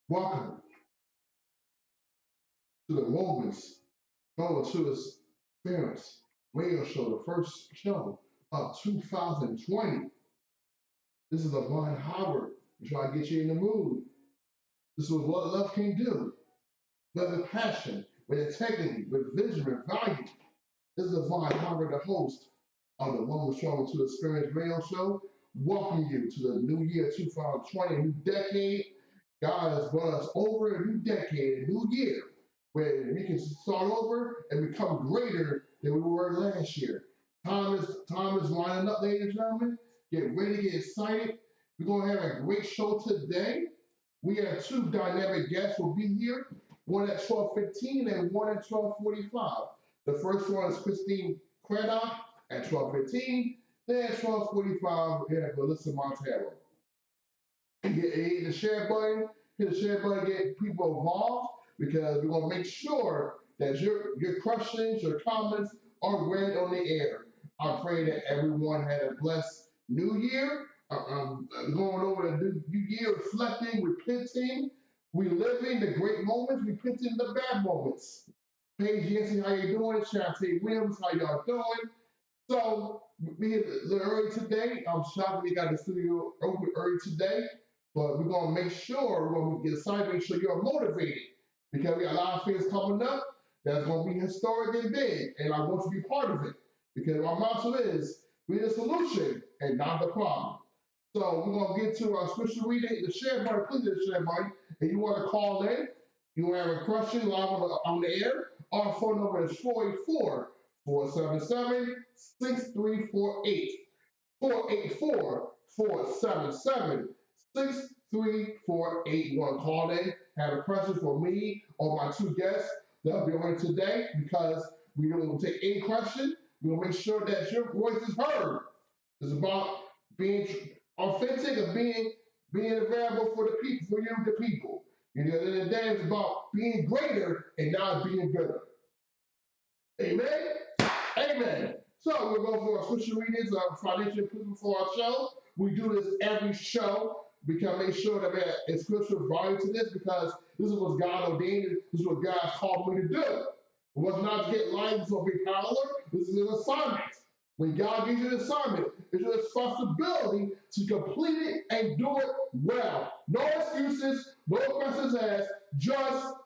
Welcome to the Moments Going to Experience radio show, the first show of 2020. This is a Von Howard. We try to get you in the mood. This is what love can do. Love with passion, with integrity, with vision, with value. This is Von Howard, the host of the Moments Going to Experience radio show. Welcome you to the new year 2020, a new decade. God has brought us over a new decade, a new year, where we can start over and become greater than we were last year. Time is lining up, ladies and gentlemen. Get ready, get excited. We're going to have a great show today. We have two dynamic guests who will be here, one at 12:15 and one at 12:45. The first one is Christine Craddock at 12:15. Then at 12:45, we have Melissa Montero. Hit the share button, get people involved, because we're going to make sure that your questions, your comments are read on the air. I pray that everyone had a blessed new year. Going over the new year, reflecting, repenting, reliving the great moments, repenting the bad moments. Paige Yancey, how you doing? Shantae Williams, how y'all doing? So, we hit a little early today. I'm shocked we got the studio open early today. But we're going to make sure, we're going to get excited, make sure you're motivated. Because we got a lot of things coming up that's going to be historic and big. And I want you to be part of it. Because our motto is, be the solution and not the problem. So we're going to get to our scripture reading. The share button, please hit the share button. If you want to call in, you have a question live on the air, our phone number is 484-477-6348. 484-477-6348. 6348. Call in, have a question for me or my two guests. They'll be on today, because we don't take any question. We'll make sure that your voice is heard. It's about being authentic and being available for the people, for you, the people. And at the end of the day, it's about being greater and not being bitter. Amen? Amen. So we'll go for our scripture readings, our financial principle for our show. We do this every show. We can make sure that there's scripture value to this, because this is what God ordained. This is what God called me to do. It was not to get likes or be popular. This is an assignment. When God gives you an assignment, it's your responsibility to complete it and do it well. No excuses, no questions asked, just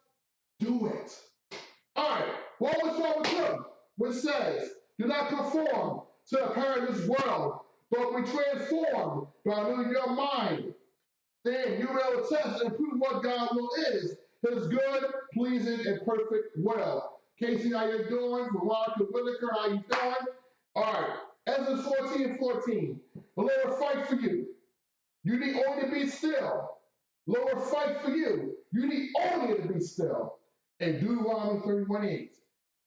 do it. All right, Romans chapter 2, which says, do not conform to the pattern of this world, but be transformed by renewing your mind. Then you will test and prove what God's will is, his good, pleasing, and perfect will. Casey, how you doing? Veronica Whitaker, how you doing? All right, Exodus 14:14. The Lord will fight for you. You need only to be still. The Lord will fight for you. You need only to be still. And Deuteronomy 31:8.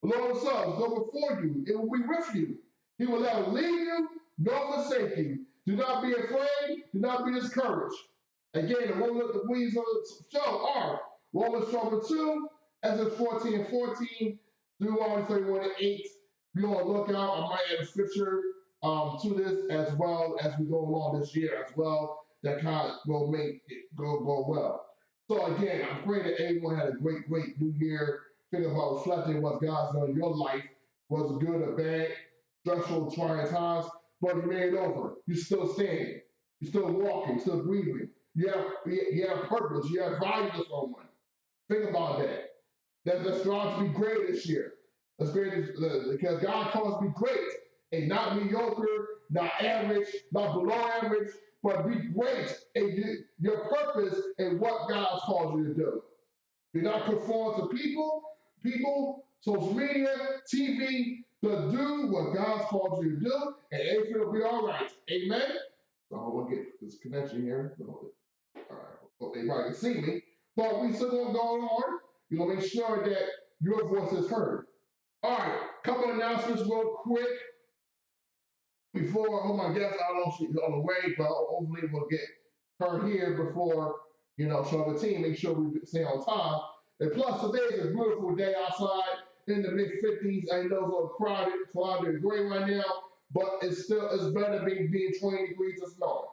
The Lord himself go before you. It will be with you. He will never leave you nor forsake you. Do not be afraid. Do not be discouraged. Again, the reasons of the show are Romans chapter 2, Exodus 14:14, Deuteronomy 31:8. Be on the lookout. I might add a scripture to this as well as we go along this year as well. That kind of will make it go well. So again, I pray that everyone had a great new year. Think about reflecting what God's done in your life, was it good or bad, stressful, trying times, but you made it over. You're still standing. You're still walking, still breathing. you have purpose, you have value to someone. Think about that. Let's strive to be great this year. Let's great because God calls us to be great and not mediocre, not average, not below average, but be great in your purpose and what God has called you to do. Do not conform to social media, TV, but do what God's called you to do, and everything will be all right. Amen? So we'll get this connection here. All right. Hope everybody can see me. But we still gonna go on. We're gonna make sure that your voice is heard. All right, couple of announcements real quick before. Oh my guest, I don't know if she's on the way, but hopefully we'll get her here before show the team. Make sure we stay on time. And plus, today is a beautiful day outside in the mid 50s. I know it's a little cloudy and gray right now, but it's better than being 20 degrees and snowing.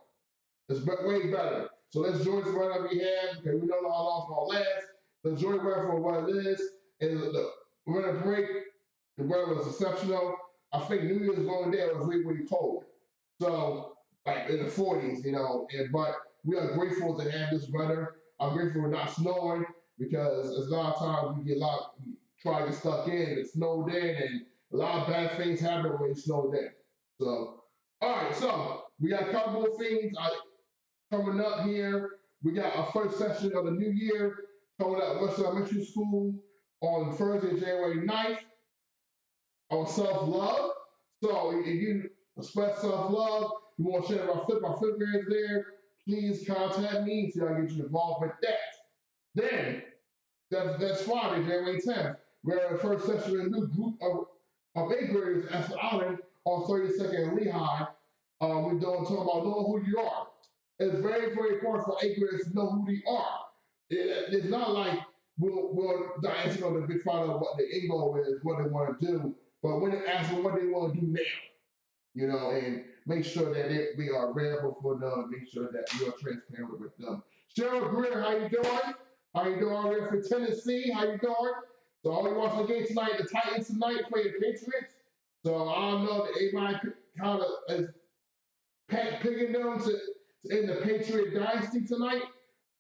It's way better. So let's enjoy the weather we have. Okay, we don't know how long it's gonna last. Let's enjoy the weather for what it is. And we're gonna break. The weather was exceptional. I think New Year's going there was really, really cold. So, like in the 40s, but we are grateful to have this weather. I'm grateful for not snowing because a lot of times we try to get stuck in, it snowed in, and a lot of bad things happen when it snowed in. So, all right, so we got a couple of things coming up here. We got our first session of the new year coming up at West Elementary School on Thursday, January 9th. On self-love. So if you express self-love, you want to share my fifth grade there, please contact me so I can get you involved with that. Then, that's Friday, January 10th. We're the first session in a new group of 8th graders at the Island on 32nd and Lehigh. We're talking about knowing who you are. It's very, very important for 8th graders to know who they are. It's not like we'll answer on the big find out what the end goal is, what they want to do. But when they ask them what they want to do now, and make sure that we are available for them, make sure that you are transparent with them. Cheryl Greer, how you doing? How you doing? We're for Tennessee. How you doing? So all you watching the game tonight, the Titans tonight play the Patriots. So I don't know that everybody kind of is picking them to in the Patriot dynasty tonight.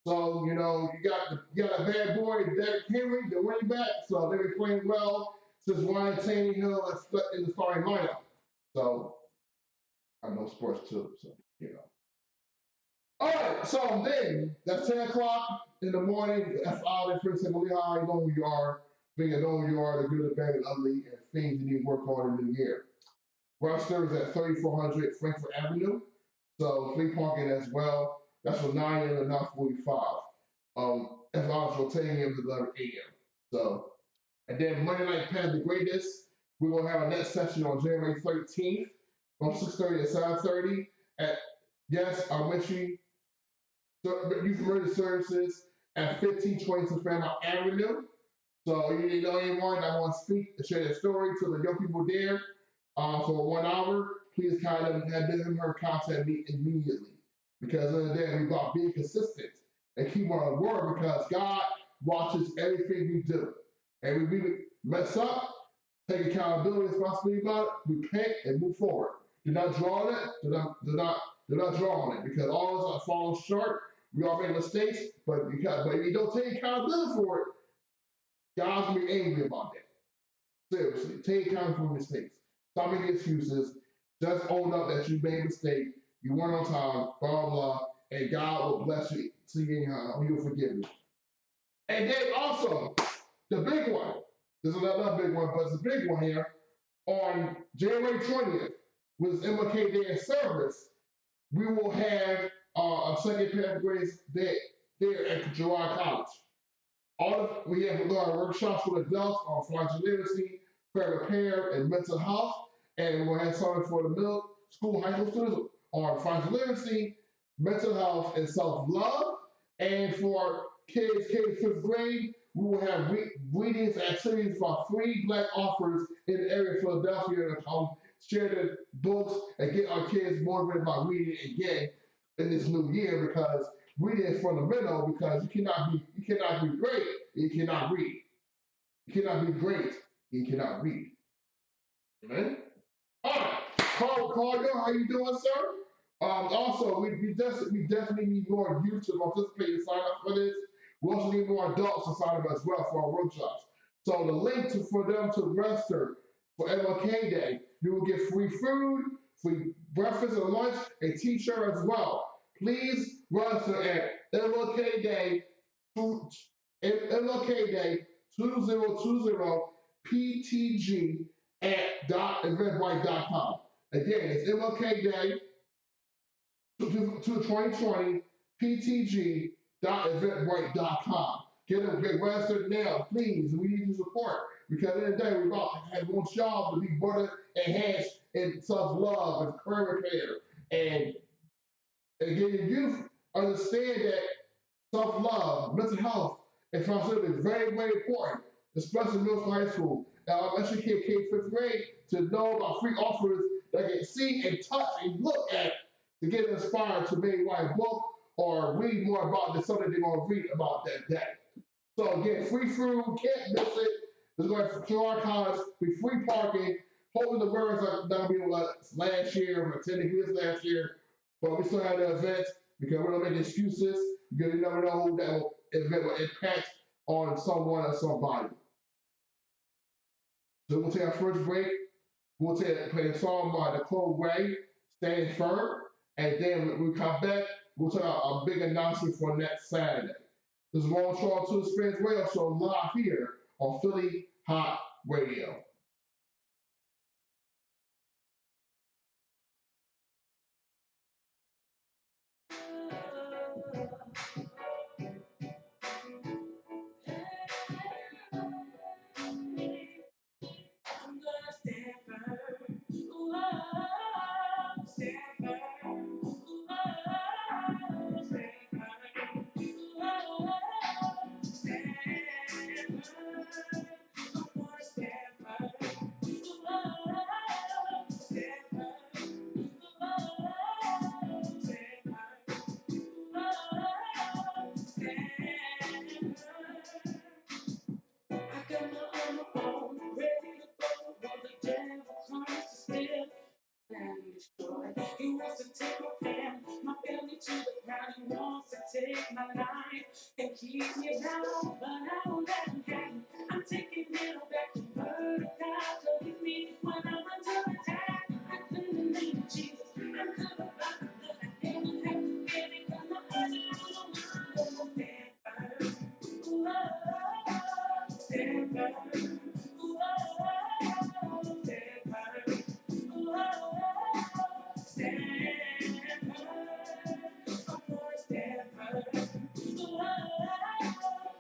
So you got a bad boy, Derrick Henry, the running back. So they're playing well. Since Ryan Tannehill is in the starting lineup. So, I know sports too, so, All right, so then, that's 10 o'clock in the morning. That's all that first second Lehigh. You know who you are. Being you know who you are, the good, the bad, and ugly, and things you need to work on in the new year. Rochester is at 3400 Frankfurt Avenue. So, free parking as well. That's from 9 a.m. to 9:45. As long as from 10 a.m. to 11 a.m. So, and then Monday Night Pen the Greatest, we're going to have a next session on January 13th from 6:30 to 7:30 at Elementary Youth Emergency Services at 1520 Fairmount Avenue. So you know anyone that wants to speak and share their story to the young people there for 1 hour, please kind of have them her contact me immediately. Because in the day, we got being consistent and keep on the word because God watches everything we do. And when we mess up, take accountability, responsibility about it, repent, and move forward. Do not draw on it. Do not draw on it because all of us are falling short. We all make mistakes, but if you don't take accountability for it, God's gonna be angry about that. Seriously, take accountability for mistakes. Stop making excuses. Just own up that you made a mistake. You weren't on time. Blah blah, and God will bless you. Seeing how He will forgive you. And then also. The big one, there's another big one, but it's a big one here. On January 20th, which is MLK Day in service, we will have a second pair of grades there at Girard College. We have our workshops for adults on financial literacy, credit repair, and mental health. And we'll have something for the middle school, high school students on financial literacy, mental health, and self-love. And for kids K to 5th grade, we will have readings and activities for 3 Black authors in the area of Philadelphia to come share their books and get our kids motivated by reading again in this new year because reading is fundamental because you cannot be great, you cannot read. You cannot be great, you cannot read. Amen? All right, Carl, how you doing, sir? Also, we definitely need more youth to participate and sign up for this. We also need more adults to sign up as well for our workshops. So the link for them to register for MLK Day, you will get free food, free breakfast and lunch, a T-shirt as well. Please register at MLK Day, MLK Day 2020 PTG at .eventbrite.com. Again, it's MLK Day to 2020 ptg.eventbrite.com. Get registered now, please. We need your support because at the end of the day, we want y'all to be better, enhanced in self-love and career repair. And getting youth understand that self-love, mental health, and responsibility is very, very important, especially middle school, high school. Especially fifth grade, to know about free offers that can see and touch and look at to get inspired to maybe write a book or read more about the something they're going to read about that day. So again, free food, can't miss it. There's going to be QR codes, be free parking. Hoping the birds are going to be last year, or attending this last year, but we still have the events because we don't make excuses because you never know who that event will impact on someone or somebody. So we'll take our first break. We'll play a song by Nicole Ray, Stand Firm, and then when we come back, we'll take a big announcement for next Saturday. This is Ron Shaw to the Spins Radio Show live here on Philly Hot Radio. He wants to take my family, my family to the ground. He wants to take my life and keep me down, but I won't let him have it. I'm taking it all back. The word of God to lead me when I'm under attack. I couldn't name Jesus. I'm covered by the blood. I never have to fear because my eyes are on the one.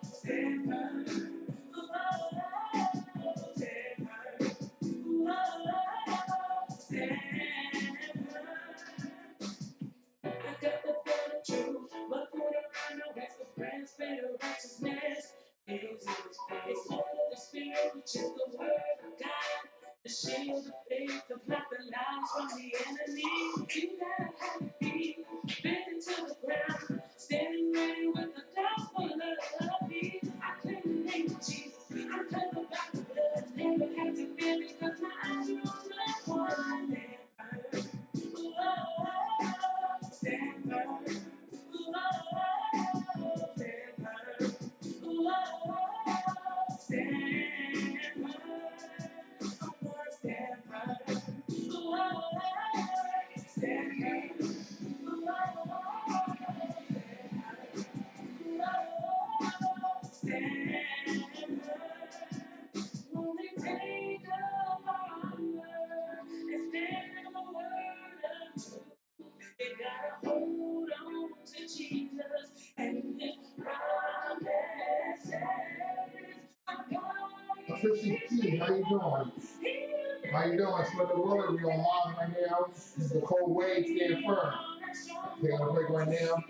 Stand firm. Stand firm. Stand firm. I got the blood of truth, but put around the rest of friends, better righteousness. Is in his face, the spirit, which is the word of God. The shield of faith to block the lies from the enemy. You gotta have your feet bent to the ground, standing ready with the gospel of me. I claim the name of Jesus. I'm covered by the blood. Never have to fear because my eyes are on the one. Stand firm. You gotta hold on to Jesus and His promises. Official Key, how you doing? How you doing? Spread the word. We're on live right now. This is the cold wave. Stand firm. Taking a break right now.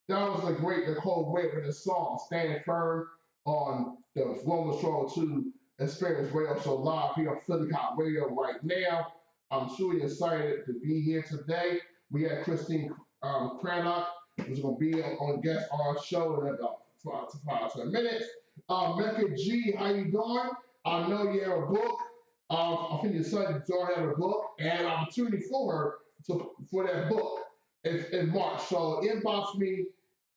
that was a great Nicole Waverman song, Stand Firm, on the Roller Stroll 2 Experience Radio Show live here on Philly Hot Radio right now. I'm truly excited to be here today. We had Christine Cranlock, who's going to be on guest on our show in about 5 to 10 minutes. Mecca G, how you doing? I know you have a book. I think your son John have a book and an opportunity for her for that book in March. So inbox me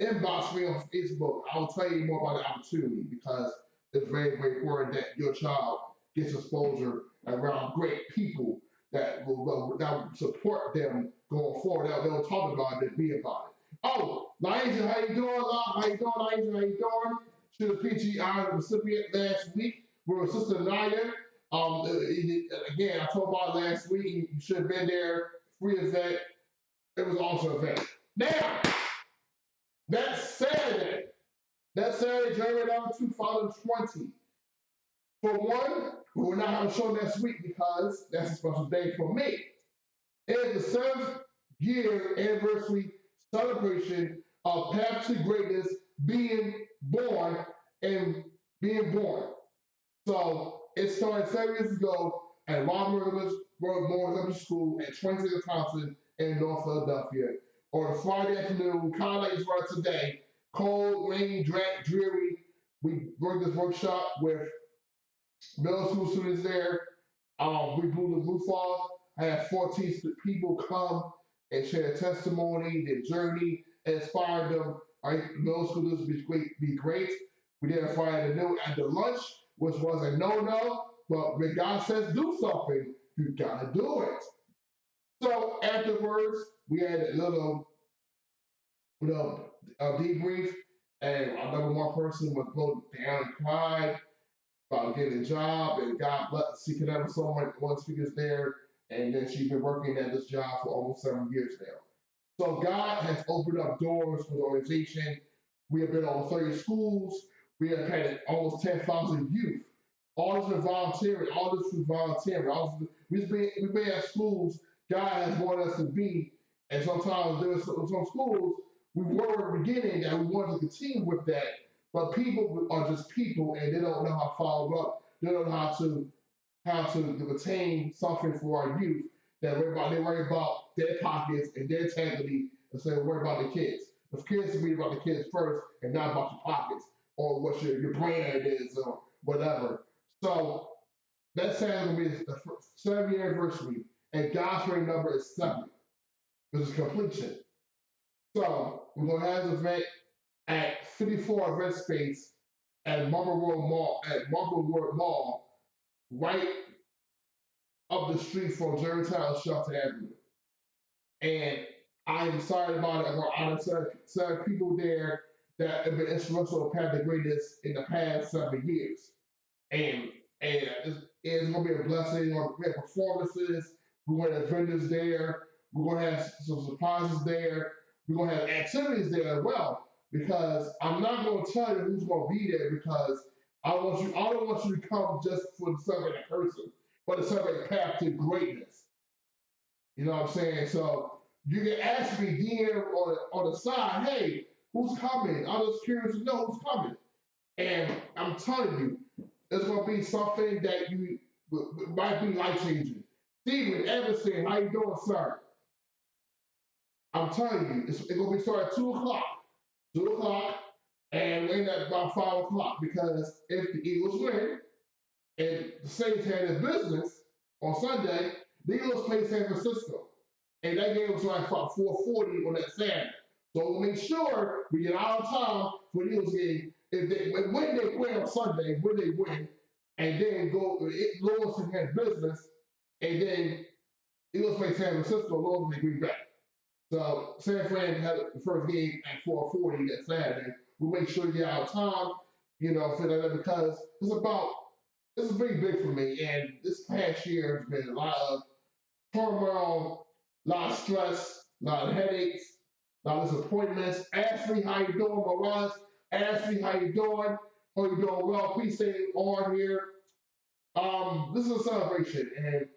on Facebook. I'll tell you more about the opportunity because it's very, very important that your child gets exposure around great people that will support them going forward. They'll talk about it, be about it. Oh, Liza, how you doing, love? How you doing, Liza? How you doing? She was PGI recipient last week with Sister Naya. Again, I told about last week. You should have been there. Free event. It was also an event. Now, that's Saturday. That's Saturday, January 2020. For one, we will not have a show next week because that's a special day for me. It is the 7th year anniversary celebration of Path to Greatness being born and being born. So it started 7 years ago at Robert Morris Elementary School at 26 Thompson in North Philadelphia. On Friday afternoon, kind of like it's right today, cold, rainy, dreary. We worked this workshop with middle school students there. We blew the roof off. I had 14 people come and share their testimony, their journey, and inspire them. Our middle schoolers be great. We did a Friday afternoon at the lunch, which was a no-no, but when God says do something, you gotta do it. So afterwards, we had a little debrief, and our number one person was both down and cried about getting a job, and God bless. She connected with someone, one speaker's there, and then she's been working at this job for almost 7 years now. So God has opened up doors for the organization. We have been on 30 schools. We have had almost 10,000 youth. All this is volunteering. All this is volunteering. We've been at schools God has wanted us to be, and sometimes there was some schools we were at the beginning that we wanted to continue with that, but people are just people, and they don't know how to follow up. They don't know how to retain something for our youth. They worry about their pockets and their integrity instead of worry about the kids. The kids be about the kids first and not about your pockets or what your brand is or whatever. So that Saturdday will be the 7th anniversary, and God's ring number is 7, which is completion. So we're gonna have this event at 54 event space at Marblewood Mall, right up the street from Germantown Shelter Avenue. And I'm sorry about it. I'm gonna honor certain people there that have been instrumental in Path to Greatness in the past 7 years. And it's gonna be a blessing. We have performances. We're gonna have vendors there. We're gonna have some surprises there. We're gonna have activities there as well. Because I'm not gonna tell you who's gonna be there because I don't want you to come just for the celebrate a person, but to celebrate Path to Greatness. You know what I'm saying? So you can ask me here on the side, hey, who's coming? I'm just curious to know who's coming. And I'm telling you, it's gonna be something that you might be life changing. Stephen Everson, how you doing, sir? I'm telling you, it's gonna be starting at 2 o'clock. 2 o'clock, and we end at about 5 o'clock because if the Eagles win and the Saints had their business on Sunday, the Eagles play San Francisco. And that game was like 4:40 on that Saturday. So we'll make sure we get out of time for the Eagles game. When they win on Sunday, when they win, and then Lawrence had business, and then Eagles play San Francisco, Lawrence they bring back. So San Fran had the first game at 4:40 that Saturday. We'll make sure you get out of time, for that because it's pretty big for me. And this past year has been a lot of turmoil, a lot of stress, a lot of headaches, a lot of disappointments. Ashley, how you doing, Mirage? Ashley, how you doing? Hope you doing well. Please stay on here. This is a celebration, and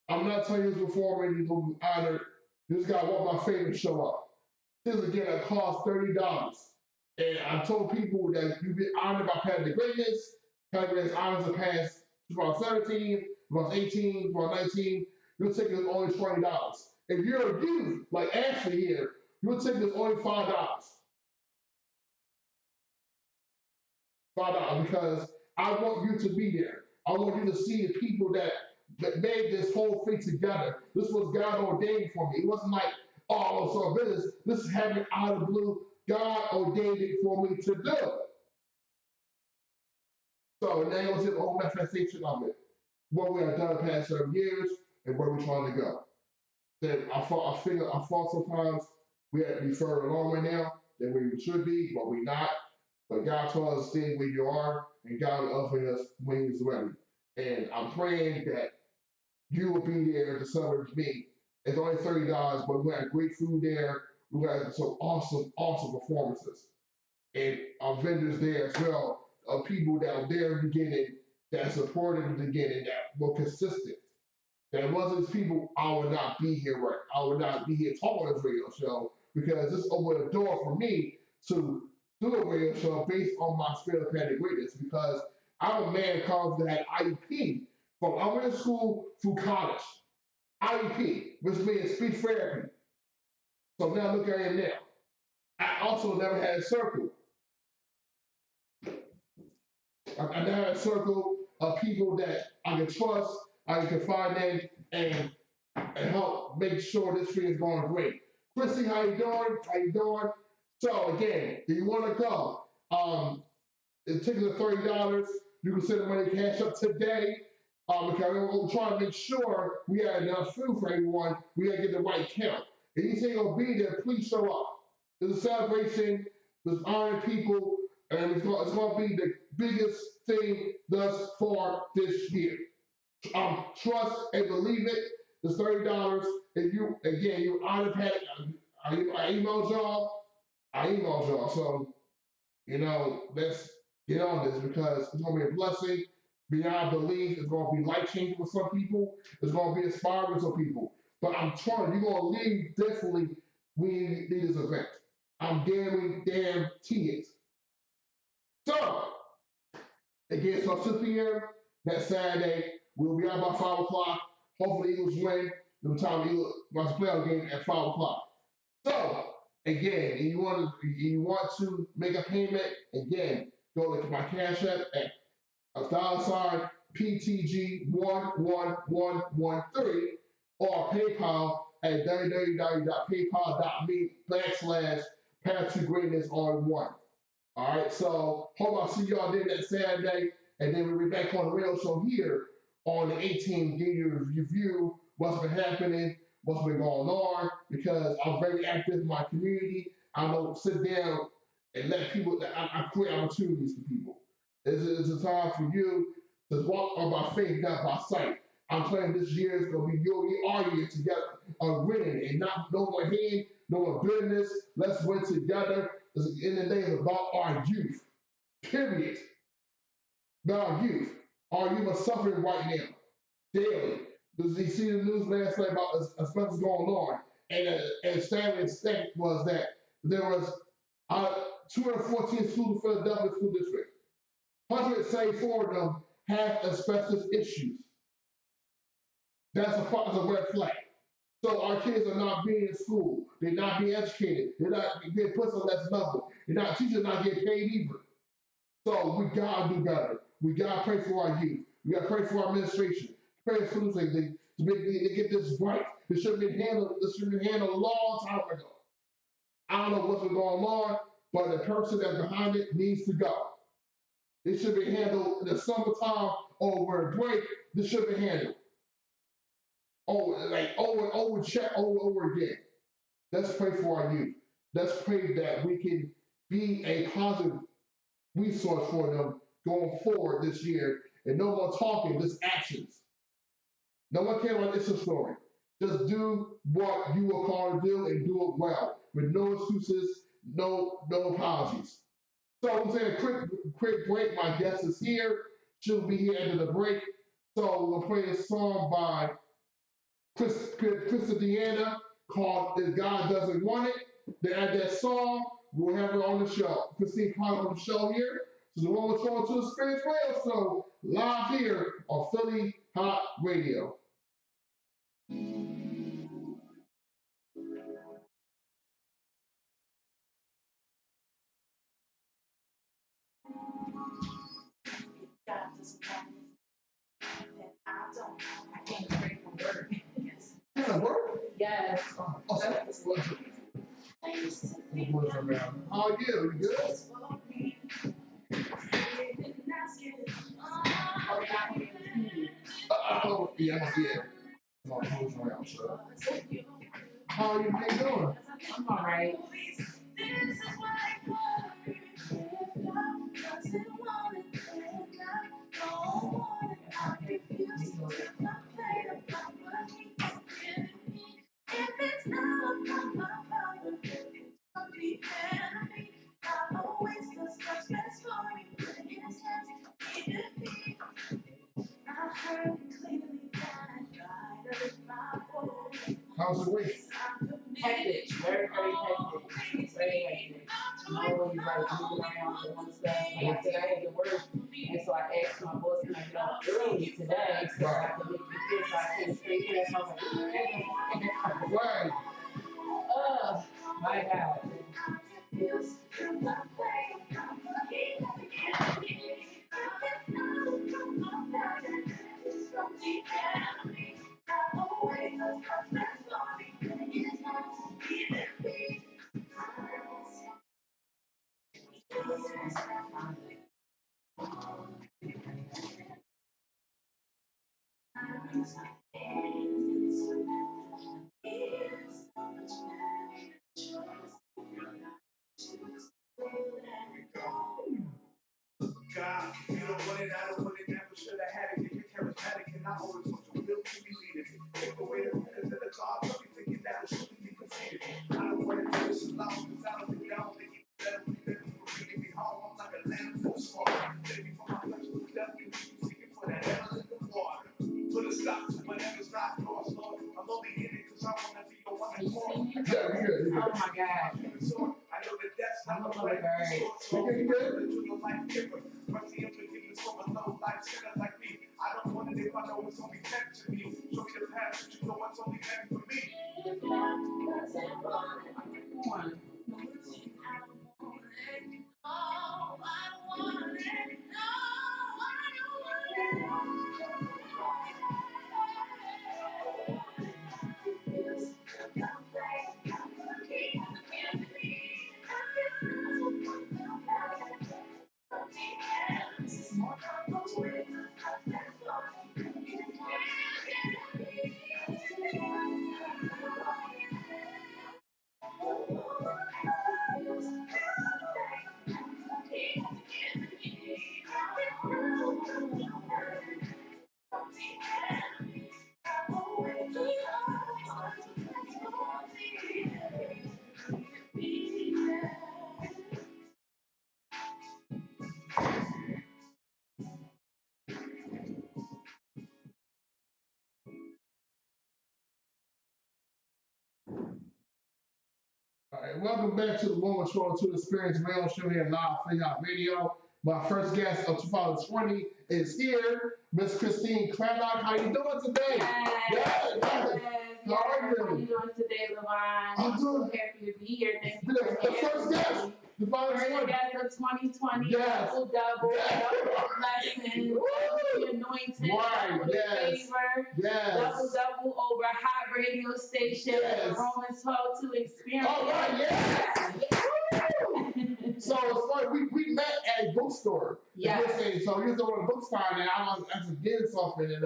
I'm not telling you this before, maybe you're gonna be honored. You just gotta want my favorite show up. This again, it costs $30. And I told people that you've been honored by Path of Greatness. Path of Greatness honors the past 2017, 2018, 2019. Your ticket is only $20. If you're a youth, like Ashley here, your ticket is only $5. $5 because I want you to be there. I want you to see the people that made this whole thing together. This was God ordained for me. It wasn't like, oh, it's our business. This is happening out of the blue. God ordained it for me to do. So now it's the whole manifestation of it. What we have done the past several years and where we're trying to go. Then I thought sometimes we have to be further along right now than we should be, but we're not. But God told us to stay where you are, and God will offer us when He's ready. And I'm praying that you will be there to celebrate me. It's only $30, but we had great food there. We had some awesome performances. And our vendors there as well, of people that were there in the beginning, that supported in the beginning, that were consistent. That wasn't people, I would not be here right. I would not be here talking on this radio show because this opened a door for me to do a radio show based on my spirit of planning greatness because I'm a man that had IEP from elementary school through college. IEP, which means speech therapy. So now look at it now. I also never had a circle. I never had a circle of people that I can trust, I can confide in, and help make sure this thing is going great. Chrissy, how you doing? How you doing? So again, if you want to go, the tickets are $30. You can send the money cash up today. Because we're trying to make sure we have enough food for everyone. We gotta get the right count. If you say gonna be there, please show up. There's a celebration, there's honoring people, and it's gonna be the biggest thing thus far this year. Trust and believe it. It's $30. If you honor Pat, I emailed y'all. So let's get on this because it's gonna be a blessing beyond belief. It's gonna be life changing for some people. It's gonna be inspiring for some people. But I'm telling you, you're gonna leave differently when you leave this event. I'm guarantee it. So again, so 6 p.m. that Saturday, we'll be out by 5 o'clock. Hopefully, Eagles win. The time the Eagles must play our game at 5 o'clock. So again, you want to make a payment, again, go to my Cash App at $ PTG11113 or PayPal at www.paypal.me/path to greatness all one. All right, so hope I'll see y'all there that Saturday, and then we'll be back on the radio show here on the 18th, give you a review what's been happening, what's been going on, because I'm very active in my community. I don't sit down and let people, I create opportunities for people. It's a time for you to walk on by faith, not by sight. I'm praying this year is going to be our year together of winning and not no more hate, no more bitterness. Let's win together. At the end of the day, it's about our youth. Period. About our youth. Our youth are suffering right now, daily. Because you see the news last night about stuff going on, and Stanley state was that there was 214 schools in Philadelphia school district. 174 of them have asbestos issues. That's a red flag. So our kids are not being in school. They're not being educated. They're not being put on less level. Teachers not getting paid either. So we gotta do better. We gotta pray for our youth. We gotta pray for our administration. Pray for schools to get this right. This should have been handled. This should have been handled a long time ago. I don't know what's been going on, but the person that's behind it needs to go. It should be handled in the summertime or break. This should be handled. Over and over again. Let's pray for our youth. Let's pray that we can be a positive resource for them going forward this year. And no more talking, just actions. No one cares about this story. Just do what you were called to do and do it well. With no excuses, no apologies. So I'm saying quick break. My guest is here. She'll be here after the break. So we'll play a song by Krista Deanna called If God Doesn't Want It. they add that song, we'll have her on the show. Christine Carter on the show here. So the one we're throwing to the Experience Radio Show live here on Philly Hot Radio. Got this one that I don't know. I came straight from work. Yes. Yeah, work? Yes. Oh, so that's what I used to think How are you? You good? just for me. Didn't ask you. Oh, Oh, yeah. No, close around, sir. How are you? How you doing? I'm all right. How's the week? Hectic, very, very hectic. Very hectic. You know, you gotta move around for one stuff. Like I said, I had to work, and so I asked my boss, can I get off early today so I can make it good, so I came straight here. So I was like, Right. my God. God, you don't want it, I don't want it, never should have had it. You're charismatic and I always want your will to be leading. Take away the feelings of the car, I'll be thinking that it shouldn't be conceded. I don't want to do this alone, because I don't think I don't think you better be better for bringing me home. I'm like a lamb for a slaughter. Baby, for my flesh was death, you seeking for that hell in the water. Put a stop to whatever's not yours, Lord. I'm only in it because I want to be your one and call. Yeah, good. Oh my God. I know that that's not the Oh way. my So you good? To the life giver. Mercy and forgiveness for a low life sinner like me. I don't want it if I know it's only meant to be. Show me the path that you know it's only meant for me. Come on. All right, welcome back to the Woman Throwing to the Experience Radio Show here live Philly Hot Radio. My first guest of 2020 is here, Miss Christine Craddock. How you doing today? Yes. How are you? How you doing today, Levon? I'm so good. happy to be here. Thank you The for first having guest. me. The First 2020. guest of 2020. Yes. Double, Yes. double blessing, Woo. double anointing, Right, double the yes. favor, Yes. double over Hot radio station, Yes. Romans 12 to experience. All right, yes. So it's funny, we met at a bookstore. Yes. So you was over at the bookstore and I was getting something and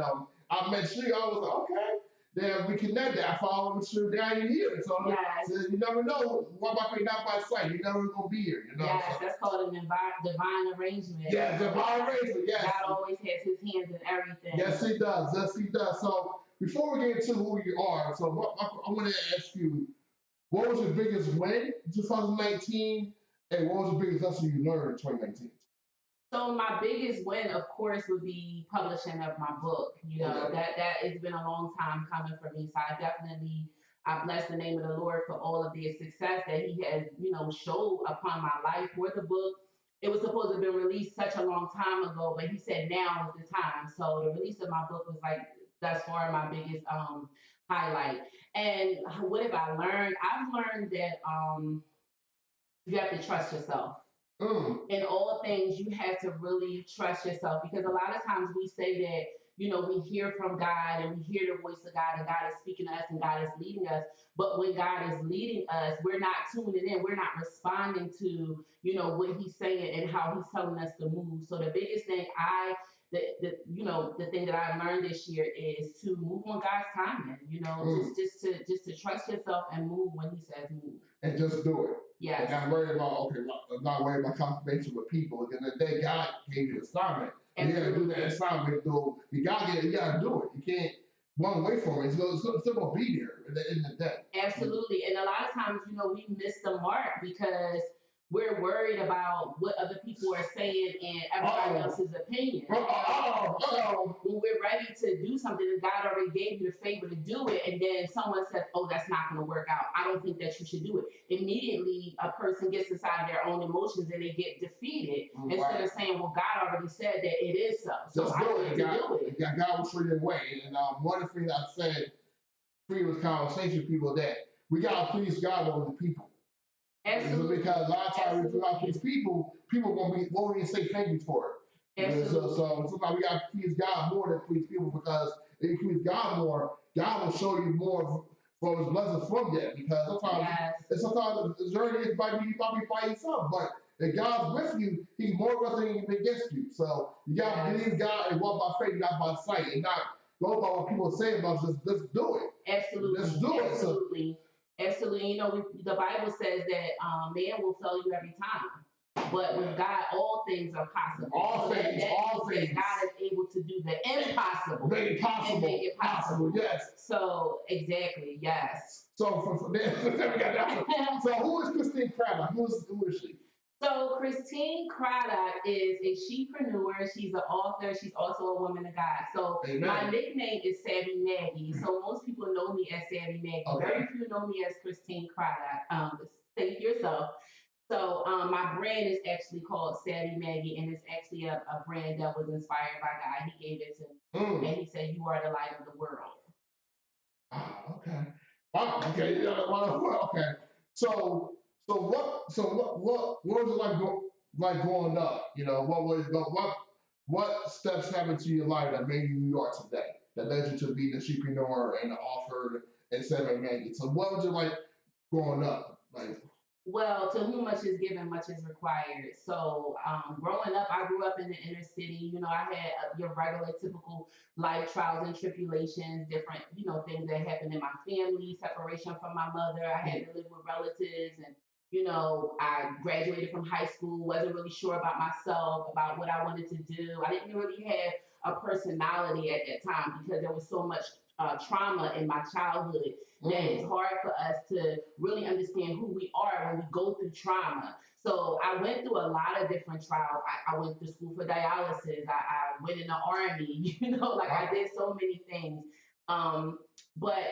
I met you. I was like, okay. Then we connected. I followed you down here. So, Yes. so you never know what might be not by sight. You never gonna be here. You know. Yes, So, that's called an divine arrangement. yeah, divine arrangement. Yes. God always has His hands in everything. Yes, He does. Yes, He does. So before we get into who you are, so I want to ask you, what was your biggest win in 2019, and what was the biggest lesson you learned in 2019? So my biggest win, of course, would be publishing of my book. You know, Okay. that it's been a long time coming for me. So I bless the name of the Lord for all of the success that He has, showed upon my life for the book. It was supposed to have been released such a long time ago, but He said now is the time. So the release of my book was like thus far my biggest highlight. And what have I learned? I've learned that you have to trust yourself. In all things, you have to really trust yourself, because a lot of times we say that, we hear from God and we hear the voice of God and God is speaking to us and God is leading us. But when God is leading us, we're not tuning in. We're not responding to, what He's saying and how He's telling us to move. So the biggest thing the thing that I learned this year is to move on God's timing, just to trust yourself and move when He says move. And just do it. Yes. And not worry about, not worry about confirmation with people. At the end of the day, God gave you an assignment. You gotta do that assignment, though. You gotta do it. You can't run away from it. It's still gonna be there at the end of the day. Absolutely. And a lot of times, we miss the mark because we're worried about what other people are saying and everybody else's opinion. When we're ready to do something and God already gave you the favor to do it, and then someone says, oh, that's not going to work out, I don't think that you should do it. Immediately, a person gets inside their own emotions and they get defeated instead of saying, well, God already said that it is so. So I need to do it. God will show you the way. And one of the things I said previous conversation with people that we got to please God over the people. Absolutely. Because a lot of times we do these people won't even say thank you for it. Absolutely. So sometimes we got to please God more than please people, because if you please God more, God will show you more from His blessings from that. Because sometimes the journey might be by yourself, but if God's with you, He's more blessing than against you. So you got to believe God and walk by faith, not by sight, and not go by what people say about us. Just do it. Absolutely. Just do it. Absolutely. Absolutely. The Bible says that man will fail you every time, but with God, all things are possible. All things. God is able to do the impossible. Make it possible. And make it possible. Yes. So exactly. Yes. So from there, we got that one. So who is Christine Craddock? Who is she? So Christine Craddock is a shepreneur. She's an author. She's also a woman of God. So my nickname is Savvy Maggie. So most people know me as Savvy Maggie. Okay. Very few know me as Christine Craddock. Think yourself. So my brand is actually called Savvy Maggie, and it's actually a brand that was inspired by God. He gave it to me, and He said, "You are the light of the world." Okay. Wow. Okay. Okay. So what was it like growing up? What steps happened to your life that made you who you are today? That led you to be the entrepreneur and the author and Savvy Maggie. So what was it like growing up? Well, to whom much is given, much is required. So growing up, I grew up in the inner city. I had your regular, typical life trials and tribulations, different, things that happened in my family, separation from my mother. I had to live with relatives, and I graduated from high school, wasn't really sure about myself, about what I wanted to do. I didn't really have a personality at that time because there was so much trauma in my childhood that it's hard for us to really understand who we are when we go through trauma. So I went through a lot of different trials. I went to school for dialysis. I went in the army, I did so many things. But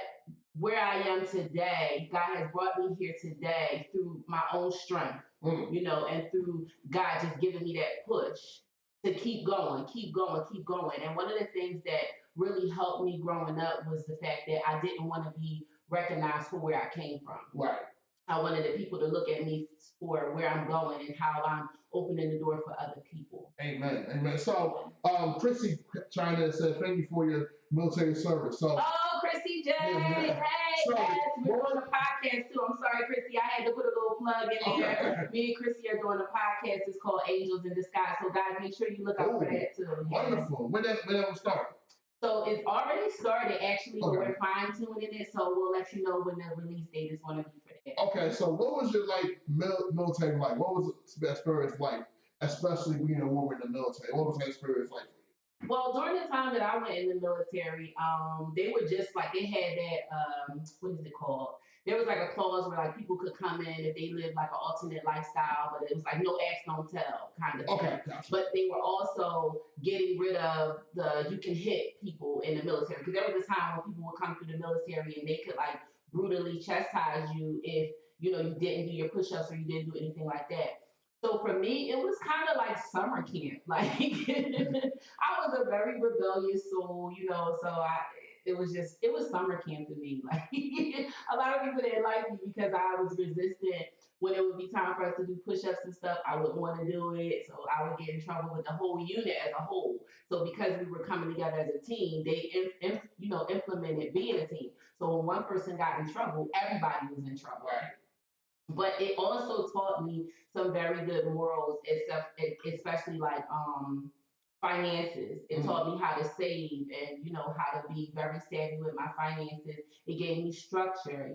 where I am today, God has brought me here today through my own strength, and through God just giving me that push to keep going. And one of the things that really helped me growing up was the fact that I didn't want to be recognized for where I came from. Right. I wanted the people to look at me for where I'm going and how I'm opening the door for other people. Amen. So, Chrissy China said, thank you for your military service. So, Chrissy J. Hey, yes, we're doing a podcast too. I'm sorry, Chrissy. I had to put a little plug in there. Me and Chrissy are doing a podcast. It's called Angels in Disguise. So, guys, make sure you look out for that too. Wonderful. When did it start? So it's already started, actually, but we're fine-tuning it, so we'll let you know when the release date is going to be for that. Okay, so what was your military like? What was the experience like, especially being a woman in the military? What was that experience like for you? Well, during the time that I went in the military, they were just they had that, what is it called? There was a clause where people could come in if they lived an alternate lifestyle, but it was no ask, no tell kind of thing. Okay, gotcha. But they were also getting rid of you can hit people in the military, because there was a time when people would come through the military and they could brutally chastise you if you didn't do your push-ups or you didn't do anything like that. So for me, it was kind of like summer camp. Like I was a very rebellious soul, so it was summer camp to me. Like a lot of people didn't like me because I was resistant when it would be time for us to do push-ups and stuff. I wouldn't want to do it, so I would get in trouble with the whole unit as a whole. So because we were coming together as a team, they implemented being a team. So when one person got in trouble, everybody was in trouble. Right. But it also taught me some very good morals, especially like finances. It taught me how to save and how to be very savvy with my finances. It gave me structure.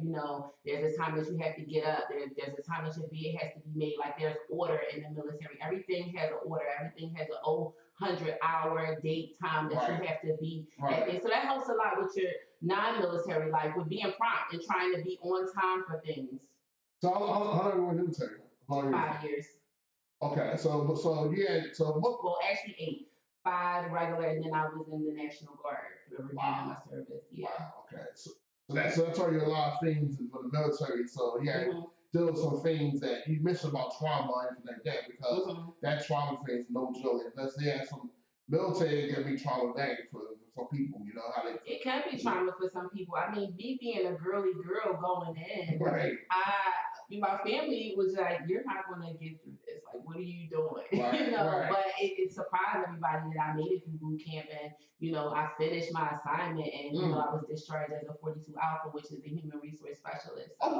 There's a time that you have to get up. There's a time that your bed has to be made. Like there's order in the military. Everything has an order. Everything has an 100-hour date time that you have to be at. So that helps a lot with your non-military life, with being prompt and trying to be on time for things. So how long were you in the military? 5 years. Okay, so what? Well, actually 8. 5 regular, and then I was in the National Guard for the remainder of my service. Yeah. Wow. Okay. So that taught you a lot of things for the military. So yeah, there were some things that you mentioned about trauma and things like that, because that trauma thing is no joke. Unless they have some military, it can be traumatic for some people. You know how they. It can be trauma for some people. I mean, me being a girly girl going in, Right. My family was like, "You're not going to get through this. Like, what are you doing?" Right, right. But it surprised everybody that I made it through boot camp, and I finished my assignment, and I was discharged as a 42 Alpha, which is a human resource specialist. So,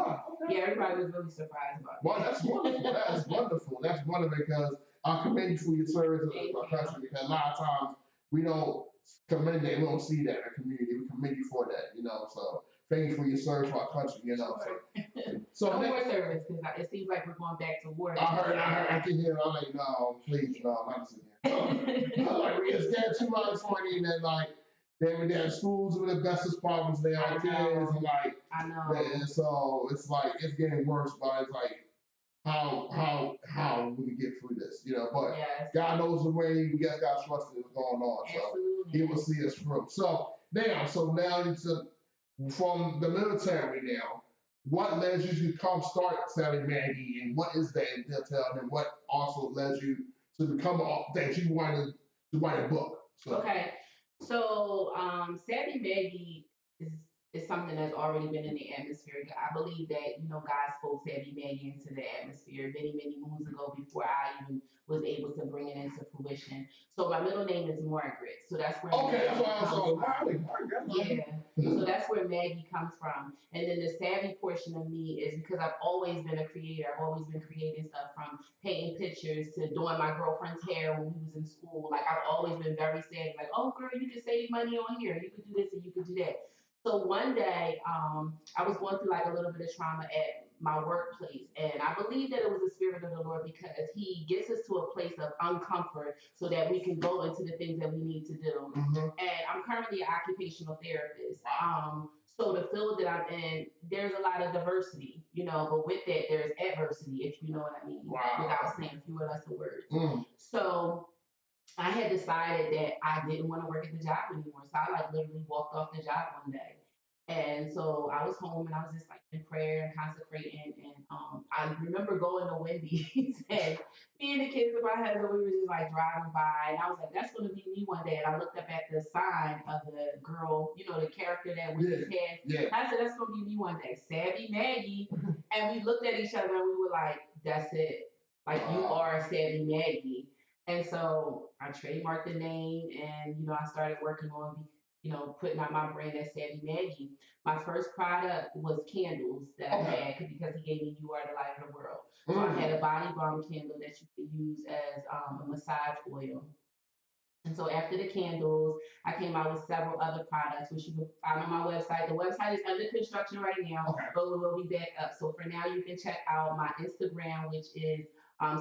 Okay. Yeah, everybody was really surprised about Well, that's wonderful. That's wonderful. That's wonderful, because I commend you for your service to our country, because a lot of times we don't commend that. We don't see that in the community. We commend you for that, So thank you for your service for our country, So no more service, because it seems like we're going back to war. I can hear. I'm like, no, please, no, not this again. Like we just got 2020, and then like their schools with the bestest problems. They are kids, and like I know. And so it's like it's getting worse, but it's like how we get through this, But God knows the way. We just got to trust in what's going on. So He will see us through. So now it's from the military now. What led you to come start Sally Maggie, and what is that in detail, and what also led you to become that you wanted to write a book? Okay, so Savvy Maggie is something that's already been in the atmosphere. I believe that God spoke Savvy Maggie into the atmosphere many moons ago, before I even was able to bring it into fruition. So my middle name is Margaret, so that's where that's why I was so that's where Maggie comes from. And then the savvy portion of me is because I've always been a creator. I've always been creating stuff, from painting pictures to doing my girlfriend's hair when we was in school. Like I've always been very savvy. Like, oh girl, you can save money on here. You could do this and you could do that. So one day, I was going through like a little bit of trauma at my workplace, and I believe that it was the spirit of the Lord, because He gets us to a place of uncomfort so that we can go into the things that we need to do. And I'm currently an occupational therapist. So the field that I'm in, there's a lot of diversity, but with that, there's adversity, if you know what I mean, without saying fewer lesser words. So I had decided that I didn't want to work at the job anymore. So I like literally walked off the job one day. And so I was home, and I was just like in prayer and consecrating. And I remember going to Wendy's and me and the kids in my husband, we were just like driving by. And I was like, that's going to be me one day. And I looked up at the sign of the girl, the character that Wendy's had. I said, that's going to be me one day. Savvy Maggie. And we looked at each other and we were like, that's it. Like, you are Savvy Maggie. And so I trademarked the name, and I started working on putting out my brand as Savvy Maggie. My first product was candles that I had, because He gave me "You Are the Light of the World." So I had a body balm candle that you could use as a massage oil. And so after the candles, I came out with several other products, which you can find on my website. The website is under construction right now, but we will be back up. So for now, you can check out my Instagram, which is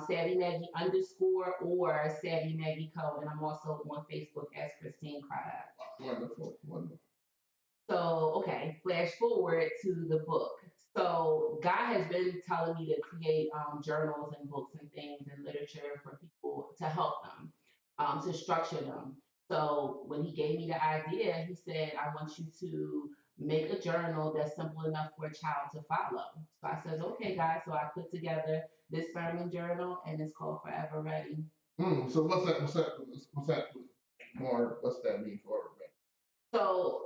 Savvy Maggie _ or Savvy Maggie Co. And I'm also on Facebook as Christine Craddock. Wonderful. So, flash forward to the book. So God has been telling me to create journals and books and things and literature for people to help them, to structure them. So when He gave me the idea, He said, I want you to make a journal that's simple enough for a child to follow. So I said, okay, guys. So I put together this sermon journal, and it's called Forever Ready. So what's that? What's that? More? What's that mean for everybody? So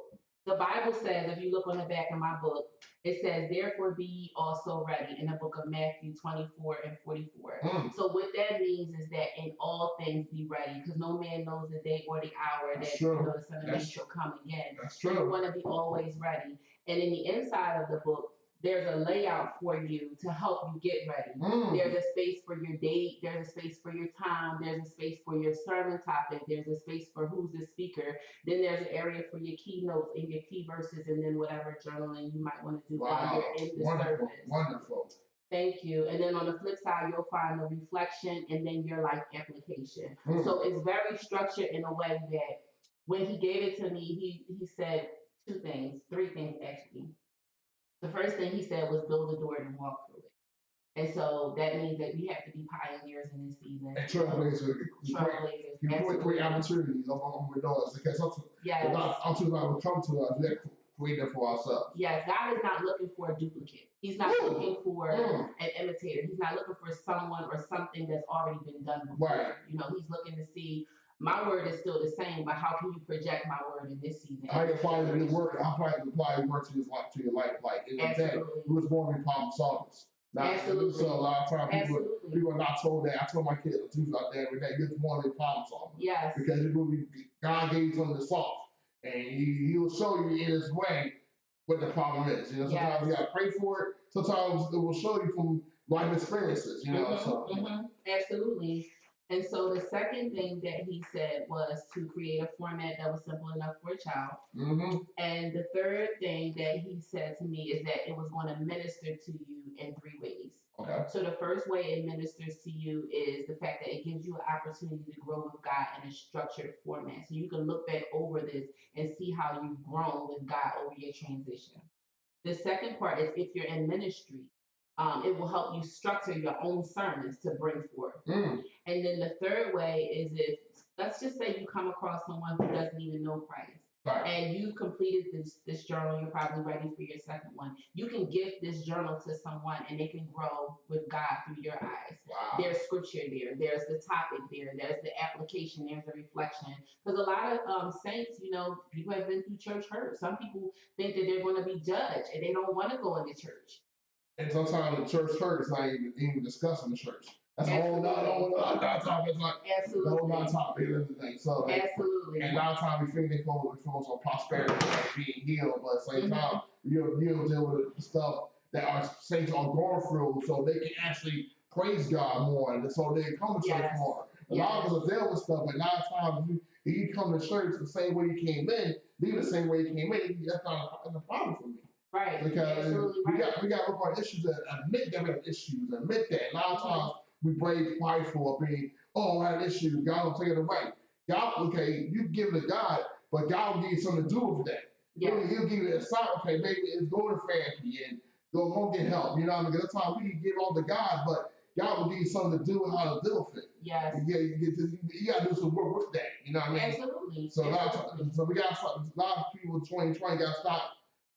the Bible says, if you look on the back of my book, it says, therefore be ye also ready, in the book of Matthew 24 and 44. So what that means is that in all things be ready, because no man knows the day or the hour that the Son of Man shall come again. That's so true. you want to be always ready. And in the inside of the book, there's a layout for you to help you get ready. There's a space for your date. There's a space for your time. There's a space for your sermon topic. There's a space for who's the speaker. Then there's an area for your keynotes and your key verses, and then whatever journaling you might want to do while you're in the service. Wonderful. Thank you. And then on the flip side, you'll find the reflection and then your life application. So it's very structured in a way that when he gave it to me, he said three things actually. The first thing he said was build a door and walk through it. And so that means that we have to be pioneers in this season. And trailblazers. You put three opportunities on the doors because opportunities will come to us. We have to create them for ourselves. Yes, God is not looking for a duplicate. He's not looking for an imitator. He's not looking for someone or something that's already been done before. Right. He's looking to see, my word is still the same, but how can you project my word in this season? How you apply your work? How you apply your work to your life? Like in the day, we was born to be problem solvers. Absolutely. So a lot of times people are not told that. I told my kids out there every day, you're born to be problem solver. Yes. Because God gave you something to solve, and He will show you in His way what the problem is. Sometimes you gotta pray for it. Sometimes it will show you from life experiences. Absolutely. And so the second thing that he said was to create a format that was simple enough for a child. And the third thing that he said to me is that it was going to minister to you in three ways. Okay. So the first way it ministers to you is the fact that it gives you an opportunity to grow with God in a structured format. So you can look back over this and see how you've grown with God over your transition. The second part is if you're in ministry, it will help you structure your own sermons to bring forth. And then the third way is if, let's just say you come across someone who doesn't even know Christ. Right. And you've completed this journal, you're probably ready for your second one. You can give this journal to someone and they can grow with God through your eyes. Wow. There's scripture there, there's the topic there's the application, there's the reflection. Because a lot of saints, people have been through church hurt. Some people think that they're going to be judged and they don't want to go into church. And sometimes the church hurt is not even discussing the church. That's a whole nother topic. It's like a whole nother topic and everything. So absolutely. And a lot of times we think they focus on prosperity and being healed, but at the same time, you'll deal with the stuff that our saints are going through, so they can actually praise God more, and so they come to church more. A lot of us deal with stuff, but a lot of times if you come to church the same way you came in, leave the same way you came in, that's not a problem for me. Right. Because we got to work on issues and admit that we have issues, admit that. A lot of times we brave prideful of being, I have issues, God will take it away. God, you give it to God, but God will give you something to do with that. He'll give you a sign, maybe it's go to therapy and go get help. You know what I mean? That's why we can give all to God, but God will give you something to do with how to deal with it. Yes. You got to do some work with that. You know what I mean? Absolutely. So we got a lot of people in 2020 got to stop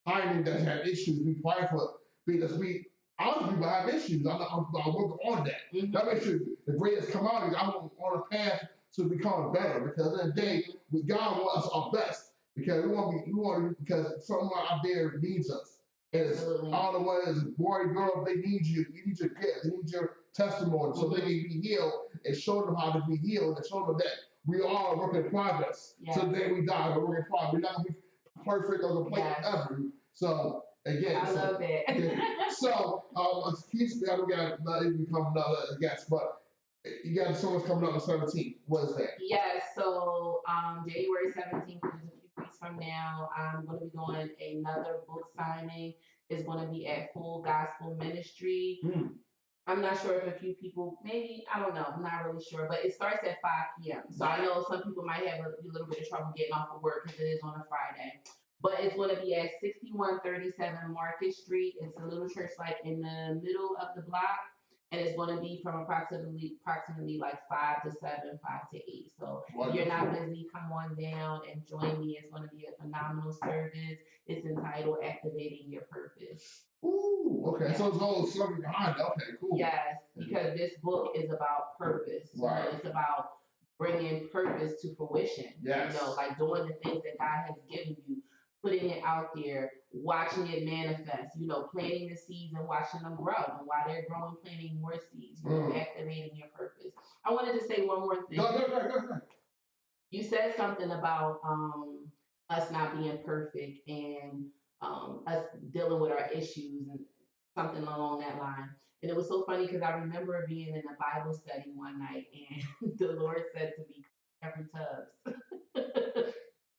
hiding that have issues. Be prideful. Honestly, people have issues. I'm working on that. That makes sure the greatest commodity. I'm on a path to becoming better. Because in the day, God wants us our best. Because because someone out there needs us. And it's all the ones, boy, girl, they need you. You need your gift. They need your testimony, so they can be healed and show them how to be healed and show them that we are a work in progress. So then we die, we're work in progress. We're not going to be perfect or complete ever. So again, I love it. So we got not even become another guest, but you got someone's coming up on 17th. What is that? Yes, so January 17th, which is a few weeks from now, I'm going to be doing another book signing. It's going to be at Full Gospel Ministry. I'm not sure if a few people, maybe, I don't know, I'm not really sure, but it starts at 5 p.m. So I know some people might have a little bit of trouble getting off of work because it is on a Friday. But it's going to be at 6137 Market Street. It's a little church like in the middle of the block. and it's going to be from approximately like 5 to 7, 5 to 8. So if Wonderful. you're not busy, come on down and join me. It's going to be a phenomenal service. It's entitled Activating Your Purpose. Ooh, okay. So it's all something behind it. Okay, cool. Yes, because this book is about purpose. Right. You know, it's about bringing purpose to fruition. Yes. You know, like doing the things that God has given you, putting it out there, watching it manifest. You know, planting the seeds and watching them grow, and while they're growing, planting more seeds. You know, activating your purpose. I wanted to say one more thing. Go. You said something about us not being perfect and us dealing with our issues and something along that line. And it was so funny because I remember being in a Bible study one night and the Lord said to me, every tubs.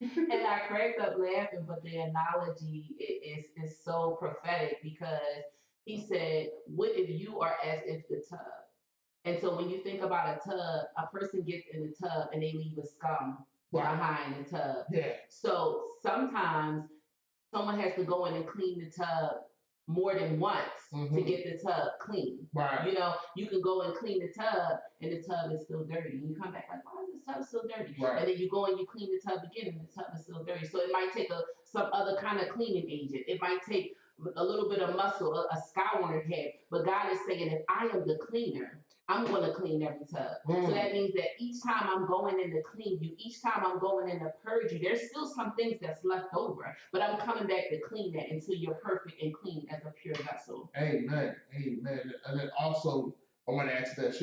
And I cracked up laughing, but the analogy is so prophetic because he said, what if you are as if the tub? And so when you think about a tub, a person gets in the tub and they leave a scum behind the tub. Yeah. So sometimes someone has to go in and clean the tub more than once to get the tub clean. Right. You know, you can go and clean the tub and the tub is still dirty. And you come back like, why is this tub still dirty? Right. And then you go and you clean the tub again and the tub is still dirty. So it might take some other kind of cleaning agent. It might take a little bit of muscle, a scour on your head. But God is saying, if I am the cleaner, I'm going to clean every tub. So that means that each time I'm going in to clean you, each time I'm going in to purge you, there's still some things that's left over. But I'm coming back to clean that until you're perfect and clean as a pure vessel. Amen. And then also, I want to ask that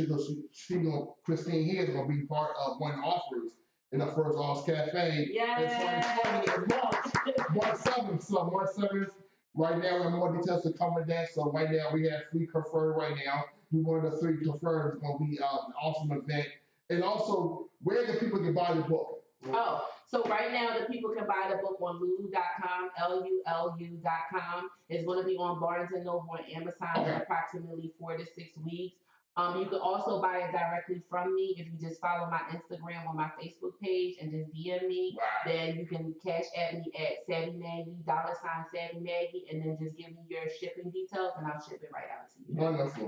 Christine here is going to be part of one offers in the First Lost Cafe in 2020 in March 7th. So March 7th, right now we have more details to come with that. So right now we have 3 confirmed right now. We one of the 3 confirmed is going to be an awesome event. And also, where the people can buy the book? Oh, so right now the people can buy the book on lulu.com, LULU.com. It's going to be on Barnes & Noble and Amazon in approximately 4 to 6 weeks. You can also buy it directly from me if you just follow my Instagram or my Facebook page and just DM me. Wow. Then you can cash at me at Savvy Maggie, $Savvy Maggie, and then just give me your shipping details and I'll ship it right out to you.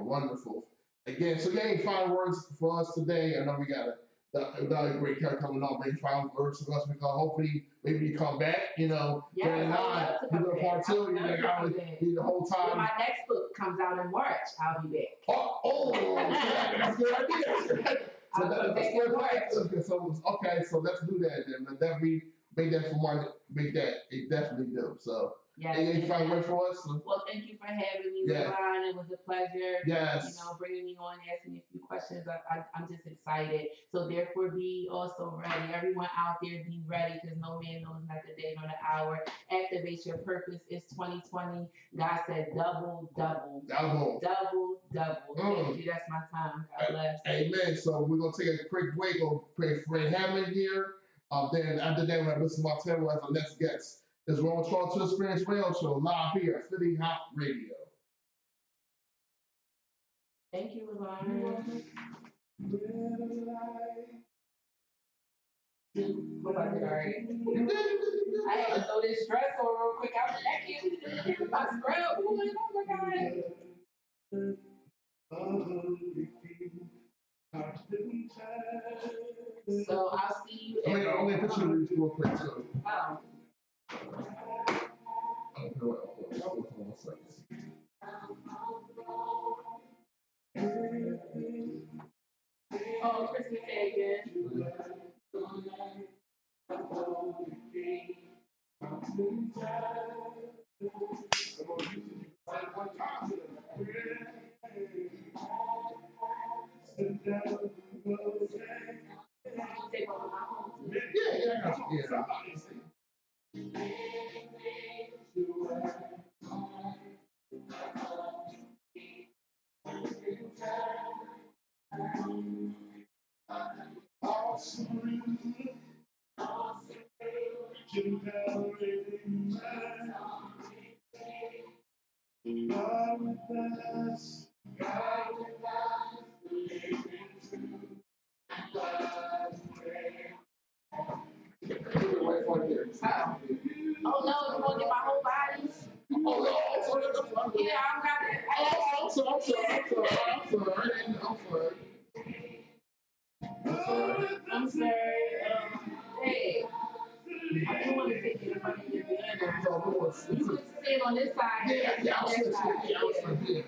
Wonderful. Again, so any final words for us today? I know we got another great character coming on. Maybe final words for us because hopefully maybe you come back. You know, yeah, you do part 2. You know, the whole time. When my next book comes out in March, I'll be back. That's a good idea. So that's good. So let's do that then. That we make that for one. Make that it definitely do. So. Yes. Any final word for us? Well, thank you for having me, LeBron. It was a pleasure. Yes. You know, bringing me on, asking me a few questions. I'm just excited. So therefore, be also ready. Everyone out there, be ready because no man knows not the day nor the hour. Activate your purpose. It's 2020. God said double. Thank you. That's my time. God bless. Amen. So we're gonna take a quick break. We'll pray for Fred Hammond here. Then after that, we're gonna listen to Martell as our next guest. It's Roman 12 to Experience Radio Show live here at Philly Hot Radio. Thank you, LeBron. Hope I did all right. I had to throw this dress on real quick. I was naked. My scrub. Oh my God. So I'll see you. I'm gonna put you in these real quick too. Oh. Oh, Christmas Day again. Oh no, you want to get my whole body? Oh no! Yeah, I'm got that. I'm sorry. I'm sorry. Hey, I do want to sit in front of you. You could sit on this side. Yeah, I'll switch it. Yeah, I'll switch it.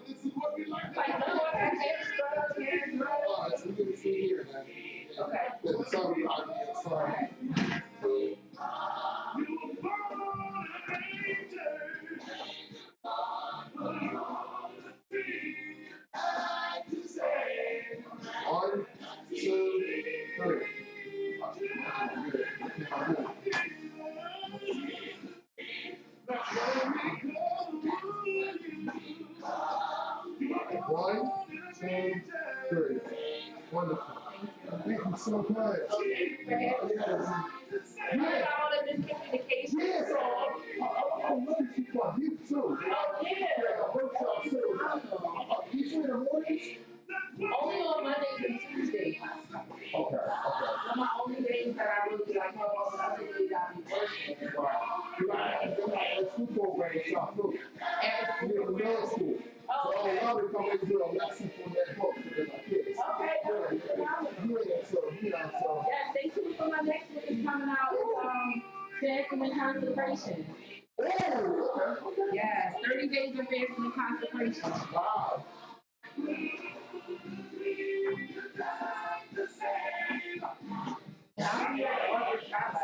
This is what we like. Like, no, I got extra, extra. All right, so we're gonna see here, man. Okay. Then some of the sorry. One, two, three. One, two, three. Wonderful. Thank you so much. You got all of this communication. Yeah, so I'm looking for you too. Oh, yeah. Workshop too. You in the mornings? Only on Mondays and Tuesdays. Okay. Those are my only days that I really like. All the other days I be working. Right. Like school program shop too. After You're in school. middle school. So I love to come and do a lesson for that book for my kids. Okay, Yeah, so. yeah, stay tuned for my next book is coming out. It's Fasting and Consecration. Oh, okay. Yes, 30 days of fasting and consecration. Wow. Yeah, I'm here at August shop.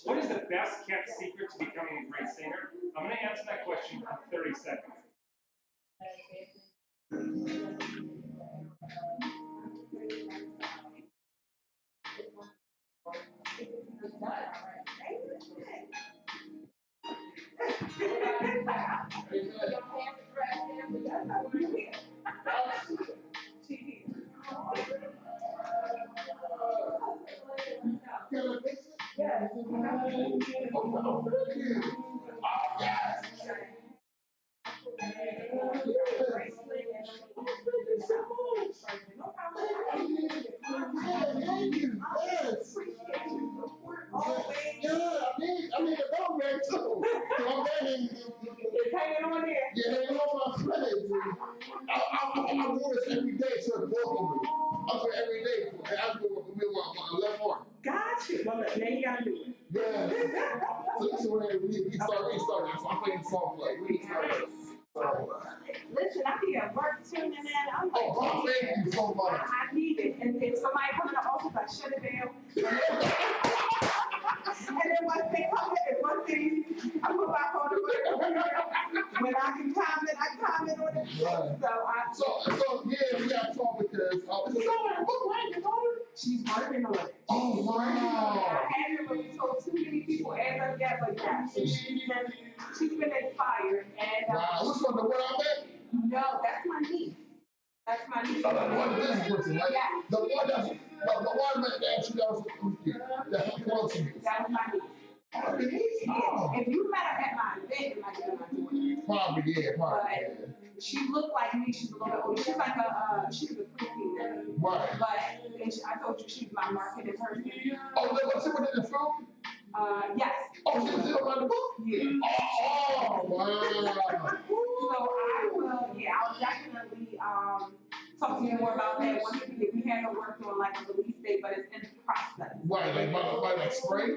What is the best kept secret to becoming a great singer? I'm going to answer that question in 30 seconds. Yes. Oh, thank you. Yes. Thank you. Yes. I need a dog bag too. My bag is hanging on there. Yeah, hanging on my friends. I wore this every day to the book of me. I wear every day. I do it with my left arm. Got you. Well, now you gotta do it. Yeah. So this is when we started. So I'm playing song play. We started. Listen, I be at work tuning in. I'm like, oh, thank you so much. I And then once they comment, and once they, I put my phone away. When I can comment, I comment on it. Right. So yeah, we got to talk because it's somewhere in the book, right? You told her? She's working on it. Oh wow. I haven't really told too many people as of yet, but yeah, she's been inspired. And Wow, which one, the one I met? no, that's my niece. That's my niece. Oh, the one business person, right? Yeah. The one that she does, that close to you. That was my niece. Oh, the niece? Oh. If you met her at my event, it might have been my daughter. Probably, yeah. But she looked like me. She's a little bit older. She's like she was a preteen now. Right. But I told you she's my marketing person. Oh, what's it with the film? Yes. Oh, she was in on the book? Yeah. Oh, wow. So I'll definitely talk to you more about that once we haven't worked on like a release date, but it's in the process. Right, like by spring?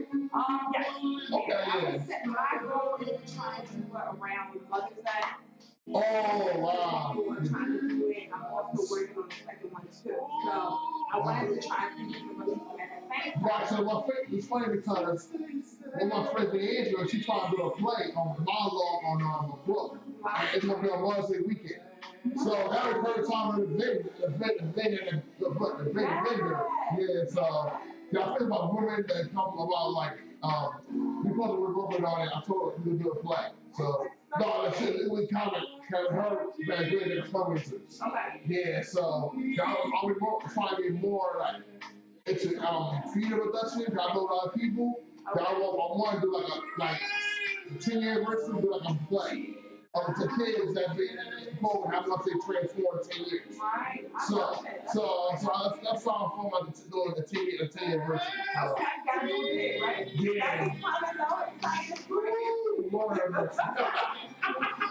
Yes. Okay, yeah. My goal is to try to do it around Mother's Day. Oh, wow. We're trying to do it. I'm also working on the second one too. So I wanted to try and see if we can release them at the same time. Right, so it's funny because when my friend Angela, she tried to do a play on the monologue on a book. It's gonna be on Wednesday weekend. So that was her time of the vendor. Yeah, so I think about women that come about like because we're working on it, I told her we would do a play. So no, it was kind of her that good experiences. Okay. Yeah, so I'll be trying to be more like it's a theater production. I know a lot of people. Okay. I want to do like a 10-year anniversary, do like a play. To kids that been involved, how much they transformed 10 years. Right. So that's all I'm for doing the 10 year anniversary. Okay, gotta do it, right? Yeah. Lord have mercy. I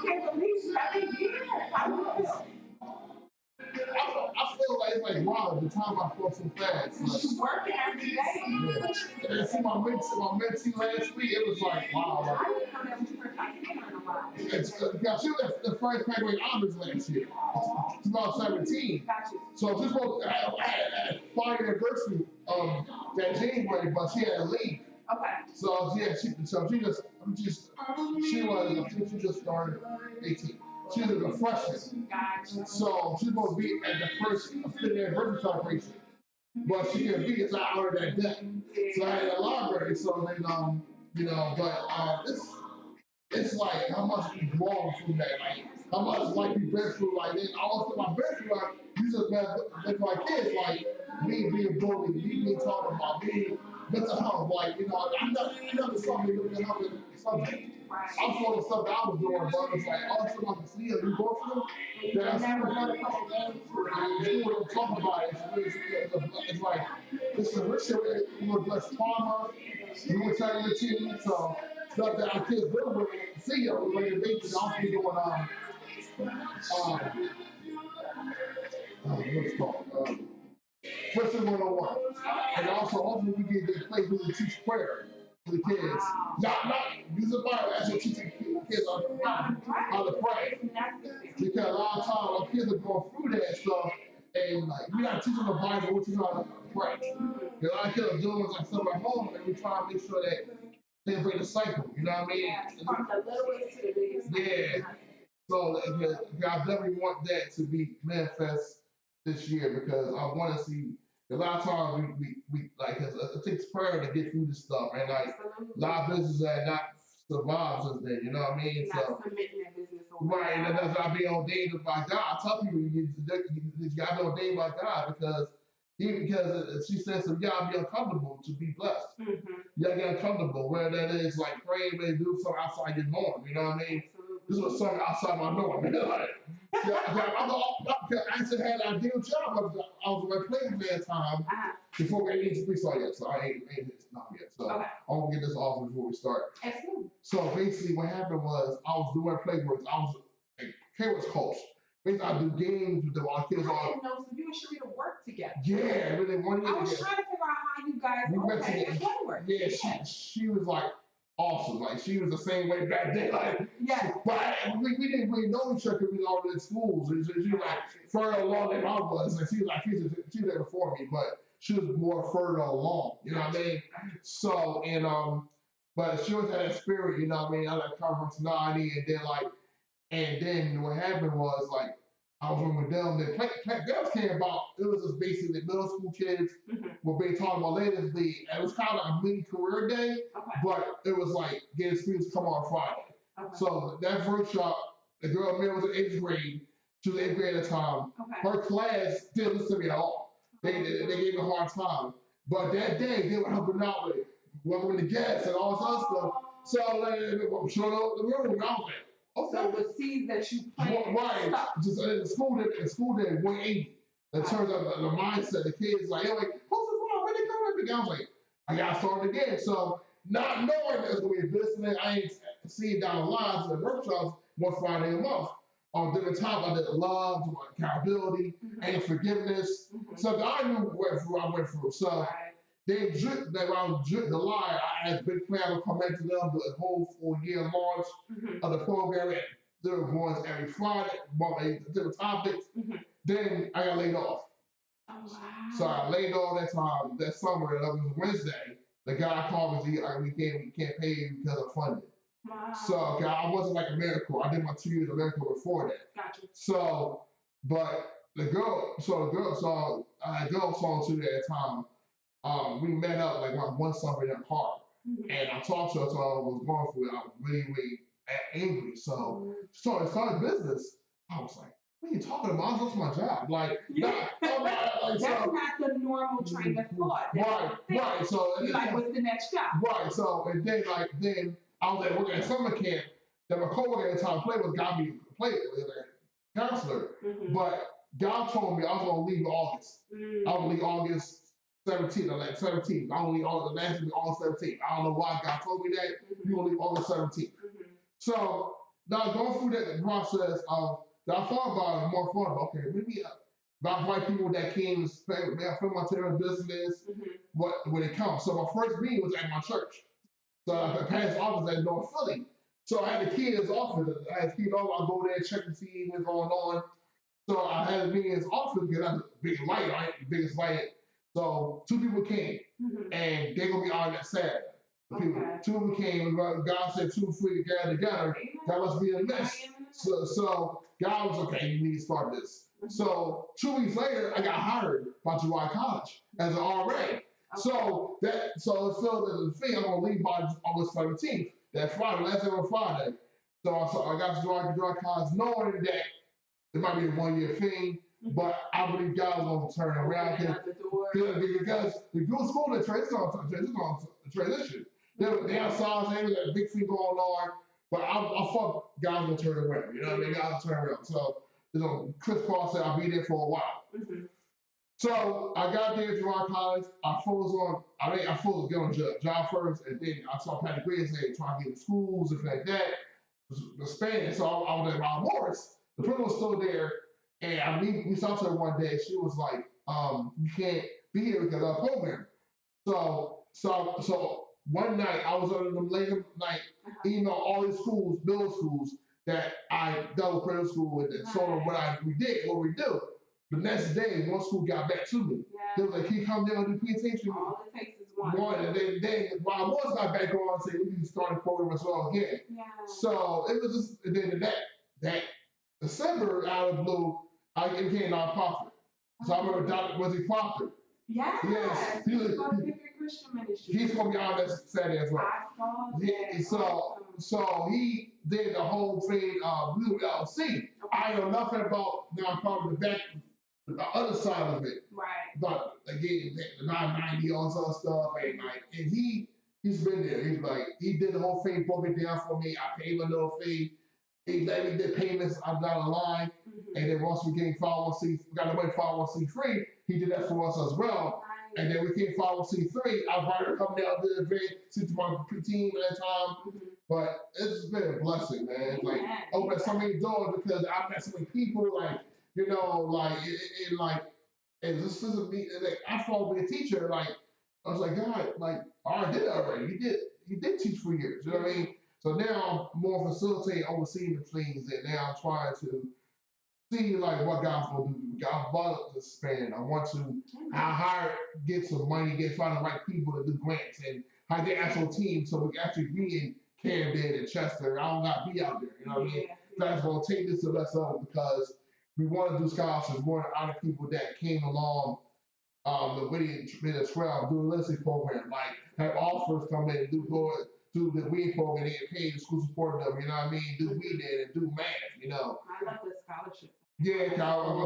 can't believe 7 years. I feel like it's like wow, the time I feel so fast. Like, you working every day. Yeah. And see my mentee last week, it was like wow. Like, I didn't know that was your first time seeing her in a while. She was the first graduate honors last year, 2017. Gotcha. So she's supposed to have fire anniversary that January, but she had to leave. Okay. So yeah, she just started 18. She was a freshman. Gotcha. So she's supposed to be at the first 50th anniversary celebration. But she couldn't be, it's an hour that day. So I had a library, so then it's like how much we grown from that, like how much like we been through, like then all of my been through, like you just met my kids, like me being bullied, me being talking about me mental health, like I never saw me looking at the subject. I'm full of stuff that I was doing, but it's like all the stuff I can see and we go through. That I never heard of you were talking about it. It's like it's a rich with less trauma. We were telling the team, so stuff that our kids live with, see you when they're babies. Also be doing what's it called? Christian 101. And also we get the place where we teach prayer to the kids. Not use the Bible as you're teaching kids how to pray. Because a lot of times our kids are going through that stuff and like we gotta teach them the Bible, we teach them how to pray. A lot of kids are doing like stuff at home and we try to make sure that they break the cycle, you know what I mean? Yeah, from the littlest to the biggest. Yeah. So I definitely want that to be manifest this year because I want to see. A lot of times we like it takes prayer to get through this stuff, and like a lot of businesses that not survive since then. You know what I mean? So right, and that's not being ordained by God. I tell people you got to be ordained by God because she says so you gotta be uncomfortable to be blessed. Mm-hmm. You gotta get uncomfortable, where that is like praying and do something outside your norm. You know what I mean? This was something outside my norm. You know, like, I actually had an ideal job. I was a player at that time before we ain't to start yet. So I ain't it's not yet. So okay. I'm gonna get this off before we start. Excellent. So basically, what happened was I was doing playworks. I was a playworks coach. Basically, I do games with our kids. I didn't know, so you and Sharita work together. Yeah, really one year. I was trying to figure out how you guys met together. Yeah, she was like awesome. Like she was the same way back then. Like yeah, but we didn't really know each other because we were all in schools. And she was like further along than I was, and she was there before me. But she was more further along, you know what I mean? So, and, but she always had that spirit, you know what I mean? I like her personality, and then what happened was like, I was with them. Then Girls came about. It was just basically middle school kids were being taught about ladies league. And it was kind of like a mini career day, but it was like getting students come on Friday. So that workshop, the girl Mary was in 8th grade. She was 8th grade at the time. Her class didn't listen to me at all. They gave me a hard time. But that day they were helping out with welcoming the guests and all this other stuff. So I'm showing up the room. And I was like, so the seeds that you planted, right? Just in the school day 180. It turns out the mindset, the kids like, post the ball, where they coming? I was like, I got started again. So not knowing there's gonna be a business, I ain't seen down the lines of the workshops one Friday a month on different topics. I did love, accountability, and forgiveness. So I knew what I went through. So they around July, I had big plan to come into them the whole 4-year launch of the program. There were ones every Friday, different topics. Then I got laid off. Oh, wow. So I laid off that summer, and it was Wednesday. The guy called me, we can't pay you because of funding. Wow. So I wasn't like a miracle. I did my 2 years of miracle before that. Gotcha. So, but the girl saw to that at the time. We met up like one summer in the park, and I talked to her. So I was going through it. I was really, really angry. So started business. I was like, "What are you talking about? I lost my job." Like, that's not the normal train of thought. Right. So you're like, what's the next job? Right. So and then I was like working at summer camp. That my coworker at the time played with got me played with a counselor, but God told me I was gonna leave in August. I was gonna leave August 17th, like 17th. I only the last week August 17th. I don't know why God told me that. You gonna leave August 17th. So now going through that process of I thought about it more fun. Okay, maybe about white people that came to spend my time in business. When it comes. So my first meeting was at my church. So I passed office at North Philly. So I had the kids' office. I had kids office. I go there, check and see what's going on. So I had to be in his office because I was a big light, right? The biggest light. So 2 people came, and they're gonna be on that Saturday. 2 people came, and God said 2 free together. That must be a mess. So God was okay. You need to start this. So 2 weeks later, I got hired by July College as an RA. So it's still the thing. I'm gonna leave by August 17th. That Friday, last day on Friday. So I got to July College knowing that it might be a 1-year thing, but I believe God was gonna turn around because the good school that transition. They outside, they had a big thing going on, but I thought God was gonna turn around. You know what I mean? God will turn around. So Chris Paul said I'll be there for a while. So I got there at July College. I focused on get on job first, and then I saw Patty Green say trying to get in schools and like that. The Spanish. So I was at Mount Morris. The principal was still there, and we talked to her one day. She was like, "You can't be here because of our program." So one night I was on the late night email all these schools, middle schools that I dealt with middle school with, and so what we do. The next day, one school got back to me. They was like, "Can you come down and do presentation?" All it takes is one. And then while I was got back on, I said, "We can start the program as well again." So it was just, and then that December, out of the blue, I became a nonprofit. So I remember Dr. Wesley Proctor. Yes. He's Christian ministry. He's going to be on this Saturday as well. I saw that. So he did the whole thing, Blue LLC. I know nothing about nonprofit, the other side of it. Right. But again, the 990, all this other stuff, and he's been there. He did the whole thing, broke it down for me. I paid him a little fee. He let me did payments down the line, and then once we came 501c, we got away 501c3. He did that for us as well. Right. And then we came 501c3. I invited her to come down to the event, sit to my team at that time. But it's been a blessing, man. Like opened so many doors because I met so many people, and this isn't me. Like, I thought being a teacher, I was like, God, I already did it already. You did teach for years. You know what I mean? So now I'm more facilitating, overseeing the things, and now I'm trying to see like what God's gonna do. We got money to spend. I want to get some money, find the right people to do grants and how get actual team so we can actually be in Camden and Chester. I don't gotta be out there, you know what I mean? That's gonna take this to the next level because we want to do scholarships, we want to honor people that came along the way in 12, do a literacy program, like have offers come in and do the weed program, they get paid, the school support them, you know what I mean? Do weed and do math, you know. I love the scholarship. Yeah,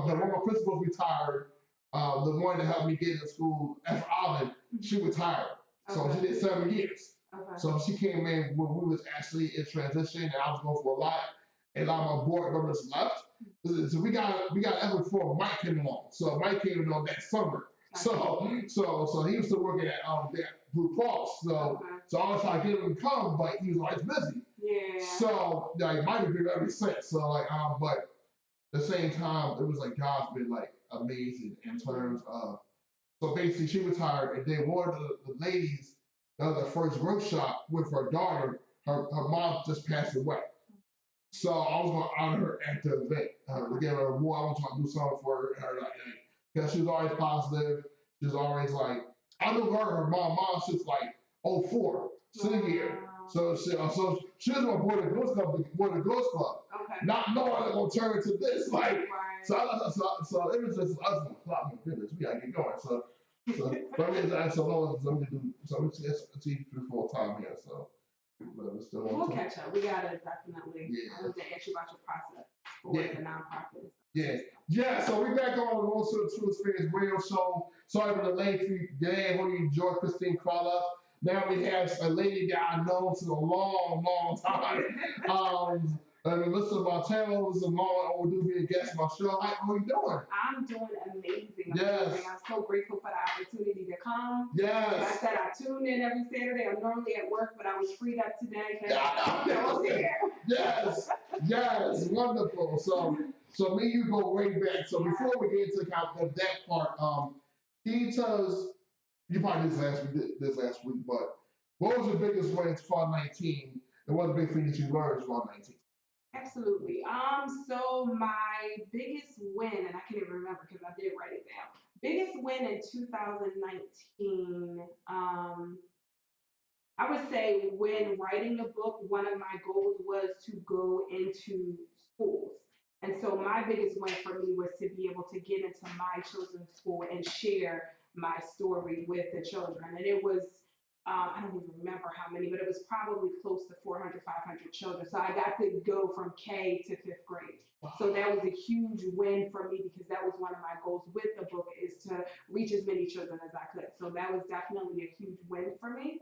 when my principal's retired, the one that helped me get into school, F. Allen, she retired. So she did 7 years. Okay. So she came in when we was actually in transition and I was going for a lot. And a lot of my board members left. So we got ever before Mike came along. So Mike came along that summer. So he was still working at Blue Cross. So I was trying to get him to come, but he was always busy. Yeah. So like Mike has been ever since. So like but at the same time, it was like God's been like amazing in terms of. So basically, she retired, and then one of the ladies that was the first workshop with her daughter. Her mom just passed away. So I was going to honor her at the event. To give her a award. I was trying to do something for her because she was always positive. She was always like, I knew her mom since like '04, senior year. So she was on board the Girls Club, Okay. not knowing it was going to turn into this. Like, so it was just us. My goodness, we gotta get going. But I mean, so long as I'm gonna do it's 3 4 time here. So, but it's still we'll catch up. We gotta definitely. Yeah. I want to ask you about your process for the nonprofit. Yeah. So we back on the World True Experience Radio Show. Sorry for the lengthy day. Hope you enjoy Christine Crawler. Now we have a lady that I know since a long, long time. Melissa Martell is a long overdue being a guest on my show. How are you doing? I'm doing amazing. Yes. I'm so grateful for the opportunity to come. Yes. Like I said, I tune in every Saturday. I'm normally at work, but I was freed up today because I was here. Yes. Wonderful. So me and you go way back. So before we get into that part, can you tell us, you probably did this last week, but what was your biggest win in 2019 and what was the big thing that you learned in 2019? Absolutely. So my biggest win, and I can't even remember because I did write it down. Biggest win in 2019, I would say when writing the book, one of my goals was to go into schools. And so my biggest win for me was to be able to get into my children's school and share my story with the children. And it was, I don't even remember how many, but it was probably close to 400, 500 children. So I got to go from K to 5th grade. So that was a huge win for me because that was one of my goals with the book is to reach as many children as I could. So that was definitely a huge win for me.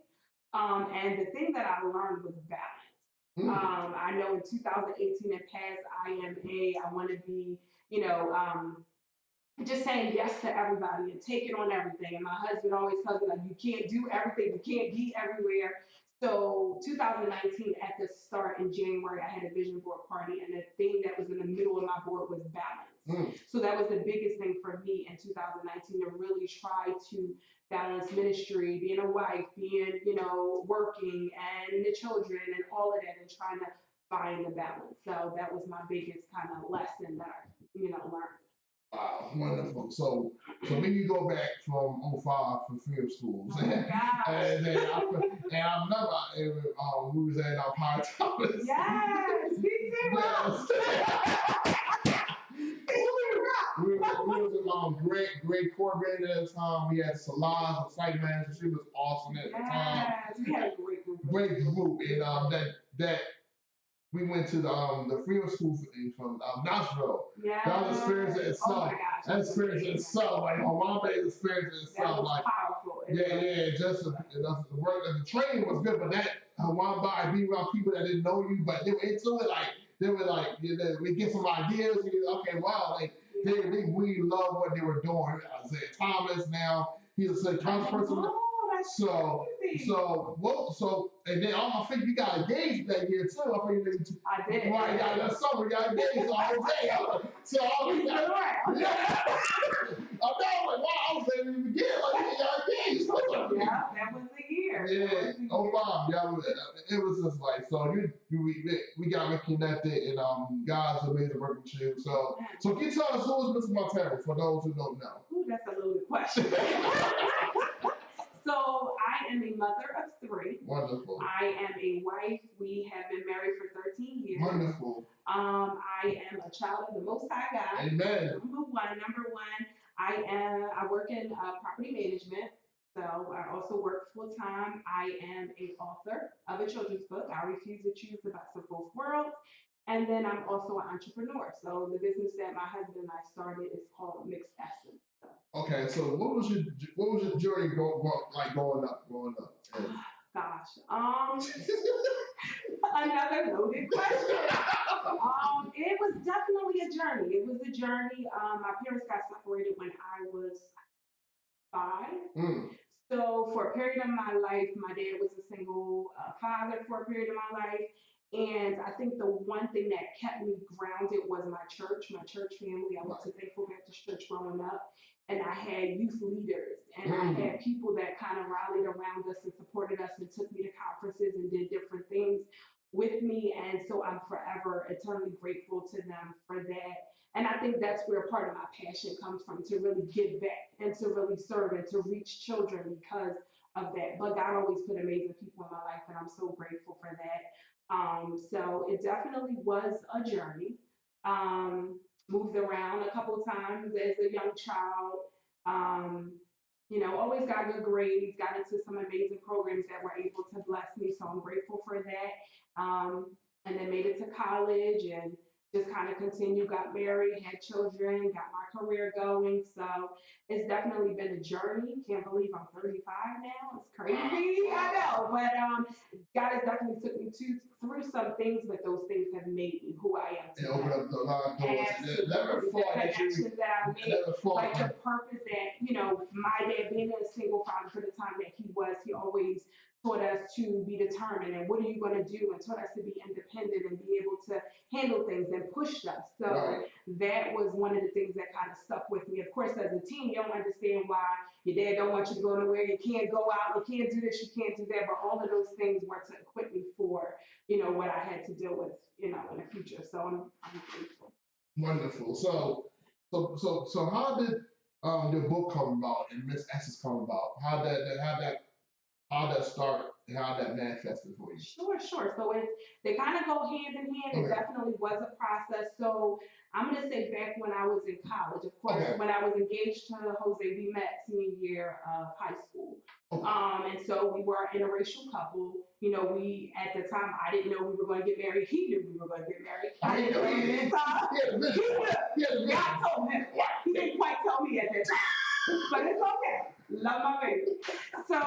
And the thing that I learned was balance. I know in 2018 and past, I want to be, just saying yes to everybody and taking on everything. And my husband always tells me, like, you can't do everything, you can't be everywhere. So 2019, at the start in January, I had a vision board party, and the thing that was in the middle of my board was balance. So that was the biggest thing for me in 2019 to really try to balance ministry, being a wife, being, working, and the children, and all of that, and trying to find the balance. So that was my biggest kind of lesson that I, learned. Wow, wonderful. So when you go back from '05 for film schools, and I remember we was at our Power Thomas. Yes, me too. We was great coordinator at the time. We had Salaz, the site manager. She was awesome at the time. Yes, we had a great group. And that we went to the freedom school from Knoxville. Yeah. That was experience in itself. Oh my gosh. That experience in itself. Like Hawaii experience in itself. That was like powerful. Just the work. The training was good, but that Hawaii being around people that didn't know you, but they were into it. Like they were like, we get some ideas. Okay, wow, like they really love what they were doing. Isaiah Thomas now, he's a city council person. So, and then I think you got engaged that year too. I did. Right, that summer, you got engaged all day. So I was like, I know, like, wow, I was saying in the beginning, like, you got engaged. Yeah, that was the year. Mary. Yeah, oh wow, yeah, it was just like so. We got reconnected, and God's amazing working with you. So can you tell us who is Mrs. Montero for those who don't know? Ooh, that's a loaded question. So I am a mother of 3. Wonderful. I am a wife. We have been married for 13 years. Wonderful. I am a child of the Most High God. Amen. Number one. I work in property management. So I also work full time. I am a author of a children's book. I refuse to choose the best of both worlds. And then I'm also an entrepreneur. So the business that my husband and I started is called Mixed Essence. Okay, so what was your journey like growing up? Yeah. Gosh, another loaded question. It was definitely a journey. It was a journey. My parents got separated when I was 5. So for a period of my life, my dad was a single father for a period of my life. And I think the one thing that kept me grounded was my church family. I went to Thankful Baptist Church growing up, and I had youth leaders, and I had people that kind of rallied around us and supported us and took me to conferences and did different things with me. And so I'm forever eternally grateful to them for that. And I think that's where part of my passion comes from, to really give back and to really serve and to reach children because of that. But God always put amazing people in my life, and I'm so grateful for that. So it definitely was a journey. Moved around a couple of times as a young child. Always got good grades, got into some amazing programs that were able to bless me. So I'm grateful for that. And then made it to college and just kind of continued, got married, had children, got my career going. So it's definitely been a journey. Can't believe I'm 35 now. It's crazy. I know. But God has definitely took me through some things, but those things have made me who I am today. It opened up a lot of doors. Never thought the connections that I made, like the purpose that, my dad being a single father for the time that he was, he always taught us to be determined and what are you going to do, and taught us to be independent and be able to handle things and pushed us. So that was one of the things that kind of stuck with me. Of course, as a teen, you don't understand why your dad don't want you to go nowhere. You can't go out. You can't do this. You can't do that. But all of those things were to equip me for, what I had to deal with, in the future. So I'm grateful. Wonderful. So how did your book come about and Miss Essence come about? How that start and how that manifested for you? Sure. So they kind of go hand in hand. It definitely was a process. So I'm going to say back when I was in college, of course, when I was engaged to Jose, we met senior year of high school. And so we were an interracial couple. We, at the time, I didn't know we were going to get married. He knew we were going to get married. I didn't know he did. God told him. He didn't quite tell me at that time. But it's okay. Love my baby. So,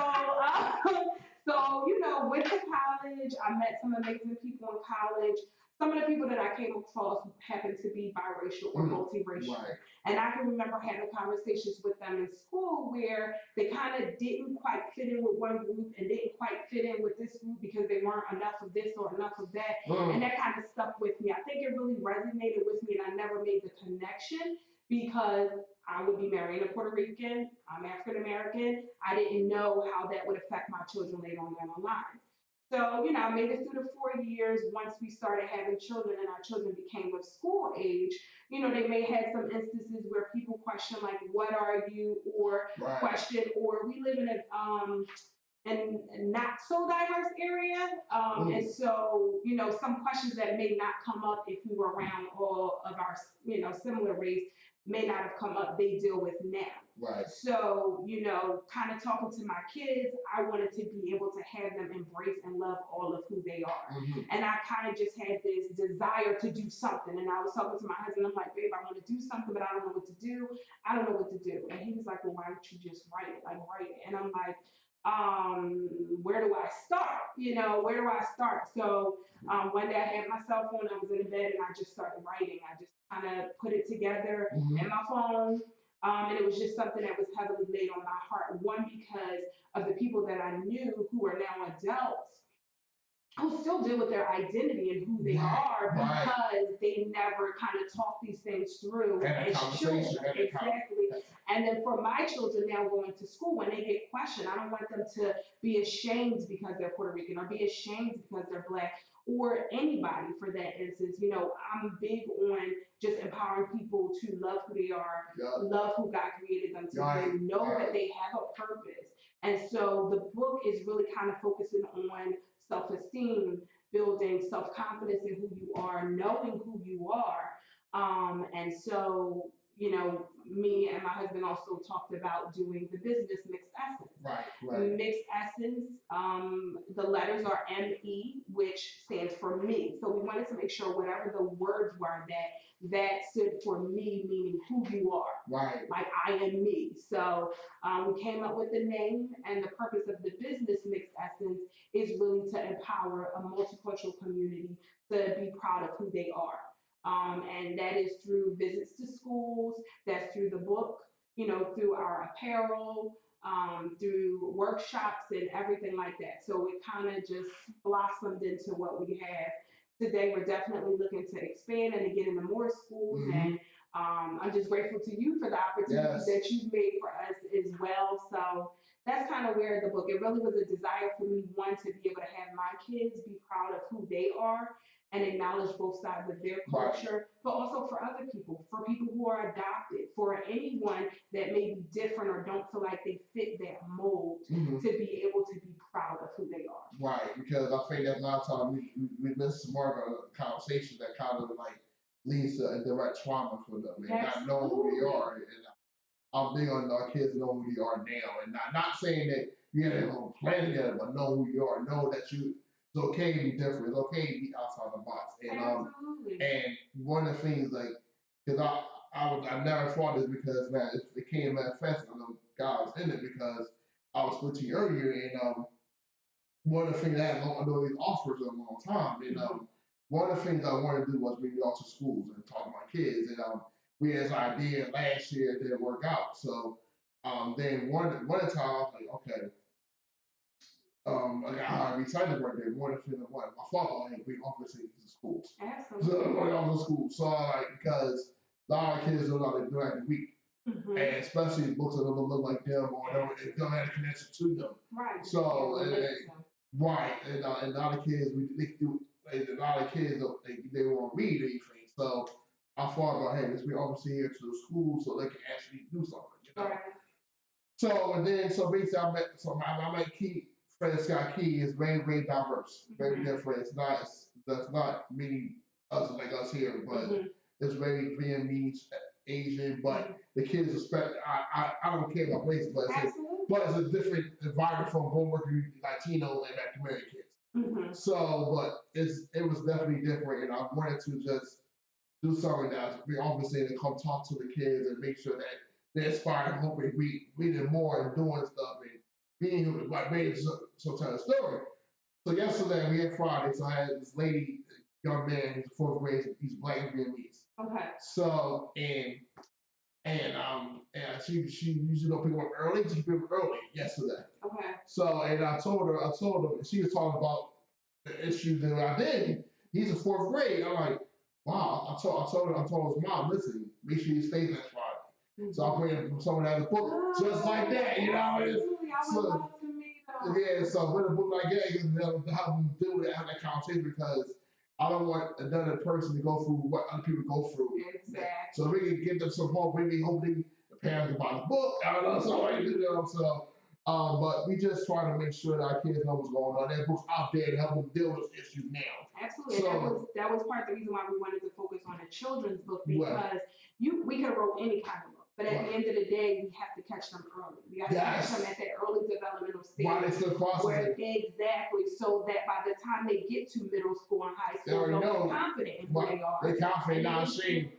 went to college. I met some amazing people in college. Some of the people that I came across happened to be biracial or multiracial. And I can remember having conversations with them in school where they kind of didn't quite fit in with one group and didn't quite fit in with this group because they weren't enough of this or enough of that. And that kind of stuck with me. I think it really resonated with me, and I never made the connection because I would be marrying a Puerto Rican. I'm African American. I didn't know how that would affect my children later on down the line. So, I made it through the 4 years. Once we started having children and our children became of school age, they may have some instances where people question, like, what are you? Or question, or we live in a not so diverse area. And so, some questions that may not come up if we were around all of our, similar race may not have come up, they deal with now. So, kind of talking to my kids, I wanted to be able to have them embrace and love all of who they are. And I kind of just had this desire to do something. And I was talking to my husband, I'm like, babe, I want to do something, but I don't know what to do. I don't know what to do. And he was like, well, why don't you just write it? Like, write it. And I'm like, where do I start? Where do I start? So one day I had my cell phone, I was in bed, and I just started writing. I just kind of put it together in my phone. And it was just something that was heavily laid on my heart. One, because of the people that I knew who are now adults who still deal with their identity and who they are because they never kind of talk these things through as children. Exactly. And then for my children now going to school, when they get questioned, I don't want them to be ashamed because they're Puerto Rican or be ashamed because they're Black or anybody for that instance. You know, I'm big on just empowering people to love who they are, love who God created them to be, know that they have a purpose. And so the book is really kind of focusing on self-esteem, building self-confidence in who you are, knowing who you are. And so, you know, me and my husband also talked about doing the business mixed essence. Mixed essence, the letters are ME, which stands for me. So we wanted to make sure whatever the words were that stood for me, meaning who you are. Like I am me. So we came up with the name, and the purpose of the business mixed essence is really to empower a multicultural community to be proud of who they are. And that is through visits to schools, that's through the book, you know, through our apparel, through workshops and everything like that. So it kind of just blossomed into what we have today. We're definitely looking to expand and to get into more schools. And I'm just grateful to you for the opportunity that you've made for us as well. So that's kind of where the book, it really was a desire for me, one, to be able to have my kids be proud of who they are and acknowledge both sides of their culture, but also for other people, for people who are adopted, for anyone that may be different or don't feel like they fit that mold, to be able to be proud of who they are. Because I think that a lot of times we miss more of a conversation that kind of like leads to a direct trauma for them and not knowing who they are. And I'm big on our kids know who they are now, and not saying that you have to plan together, but know who you are. Know that it's okay to be different. It's okay to be outside the box. And one of the things like, because I never thought this because man, it came manifest. I know God was in it because I was 15 earlier, and one of the things that I know these offers a long time, and one of the things I wanted to do was bring y'all to schools and talk to my kids, and we had this idea last year, it didn't work out. So then one time I was like, okay, I got hired excited right there. One of the things I wanted, my father like we offer to schools. Absolutely. So I'm going off to school. So I like because a lot of kids don't know they do that the week. And especially books that don't look like them or don't have a connection to them. So and a lot of kids a lot of kids they won't read anything. So I thought about, hey, let's be obviously here to the school so they can actually do something, you know. So basically I met Key, Fred Scott Key is very, very diverse, very different. That's not many us like us here, but it's very Vietnamese, Asian, but the kids expect I don't care about race, but it's a different environment from home working Latino and African American kids. So, but it was definitely different, and I wanted to just do something that's obviously to come talk to the kids and make sure that they're inspired and hoping reading more and doing stuff and being like made some kind of story. So yesterday we had Friday, so I had this lady, young man, he's fourth grade, he's Black and Vietnamese. So and she usually don't pick him up early. She picked him up early yesterday. So and I told her she was talking about the issues that I did. He's in fourth grade. I'm like, wow. I told his mom, listen, make sure you stay next Friday. So I bring him someone that has a book just like that, you know. So with a book like that, you can help them deal with it, have that conversation because I don't want another person to go through what other people go through. So we can give them some hope. Maybe hopefully the parents will buy the book. I don't know, so but we just try to make sure that our kids know what's going on. That book's out there to help them deal with issues now. Absolutely. So, that was part of the reason why we wanted to focus on a children's book because we could have wrote any kind of book. But at the end of the day, we have to catch them early. We have to catch them at that early developmental stage. While they still processing. Exactly. So that by the time they get to middle school and high school, they're confident in who they are. They're confident, not ashamed.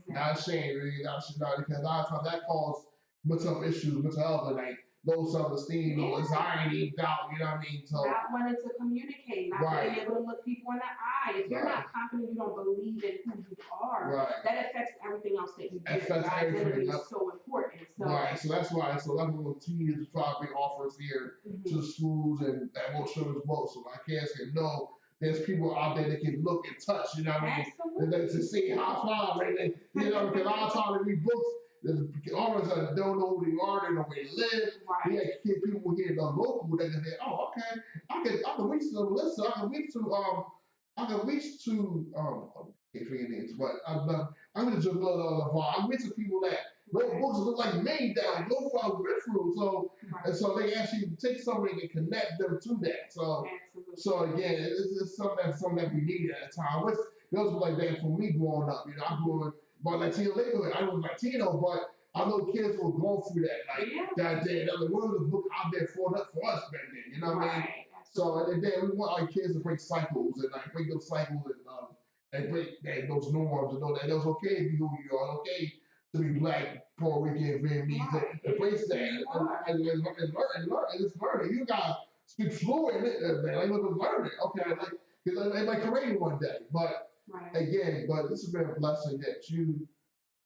Not ashamed, really. Not because a lot of times that causes mental issues, mental health, like low self-esteem, low anxiety, doubt, you know what I mean? So not wanting to communicate, not being able to look people in the eye. If you're not confident, you don't believe in who you are, that affects everything else that you do. Your identity is so important. So that's why we will continue to try to bring offers here to the schools and that will children's books so my kids can know there's people out there that can look and touch, you know what I mean? Absolutely. To see how far, right? You know, because a lot of times we read books, the authors that don't know who they are, they know where they live. We Right. have people here, the local, that can say, oh, okay, I can reach to Melissa, I can reach to I can't forget names, but I'm gonna just I can reach to people that wrote books that look like me that go through. So Right. and so they actually take something and connect them to that. So Absolutely. so again, it's something that we need at a time. Which those were like that for me growing up. You know, I grew up by Latino neighborhood. I was Latino, but I know kids were going through that that day. There was a book out there for us back then. You know what I mean? So and then we want our kids to break cycles and break those cycles and break those norms and know that it was okay to be who you are, okay to be black, Puerto Rican, Vietnamese, embrace that and learn. And it's learning. You guys speak fluent in it, man. Like, look, learn it. Okay, because they might correct you one day. But again, this has been a blessing that you've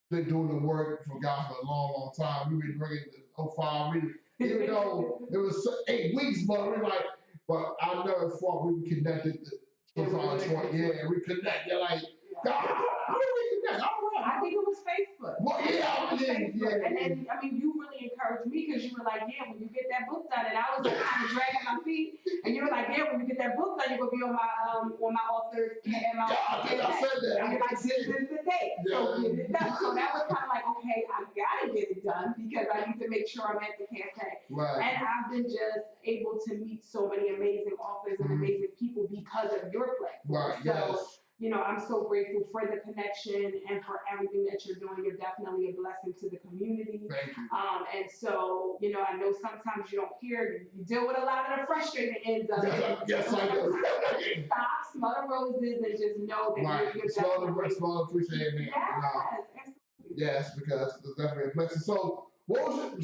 been doing the work for God for a long, long time. We've been bringing this 05, even though it was 8 weeks, but we're like, but I never thought we were connected to 2020. Yeah, we connect. You're like, God, how do we connect? I think it was Facebook. Well, yeah. And then, I mean, you really encouraged me because you were like, yeah, when you get that book done, and I was like kind of dragging my feet, and you were like, yeah, when you get that book done, you're gonna be on my author and my. I said that. And you're like, this is the date. So get it done. So that was kind of like, okay, I gotta get it done because I need to make sure I'm at the cafe. Right. And I've been just able to meet so many amazing authors and amazing people because of your platform. Right. So, yes. You know, I'm so grateful for the connection and for everything that you're doing. You're definitely a blessing to the community. Thank you. And so, you know, I know sometimes you don't hear, you deal with a lot of the frustrating ends of it. Yes, I do. Stop, smell the roses, and just know that you're definitely. Smell appreciate it. Yes, yes, because it's definitely a blessing. So, what was it?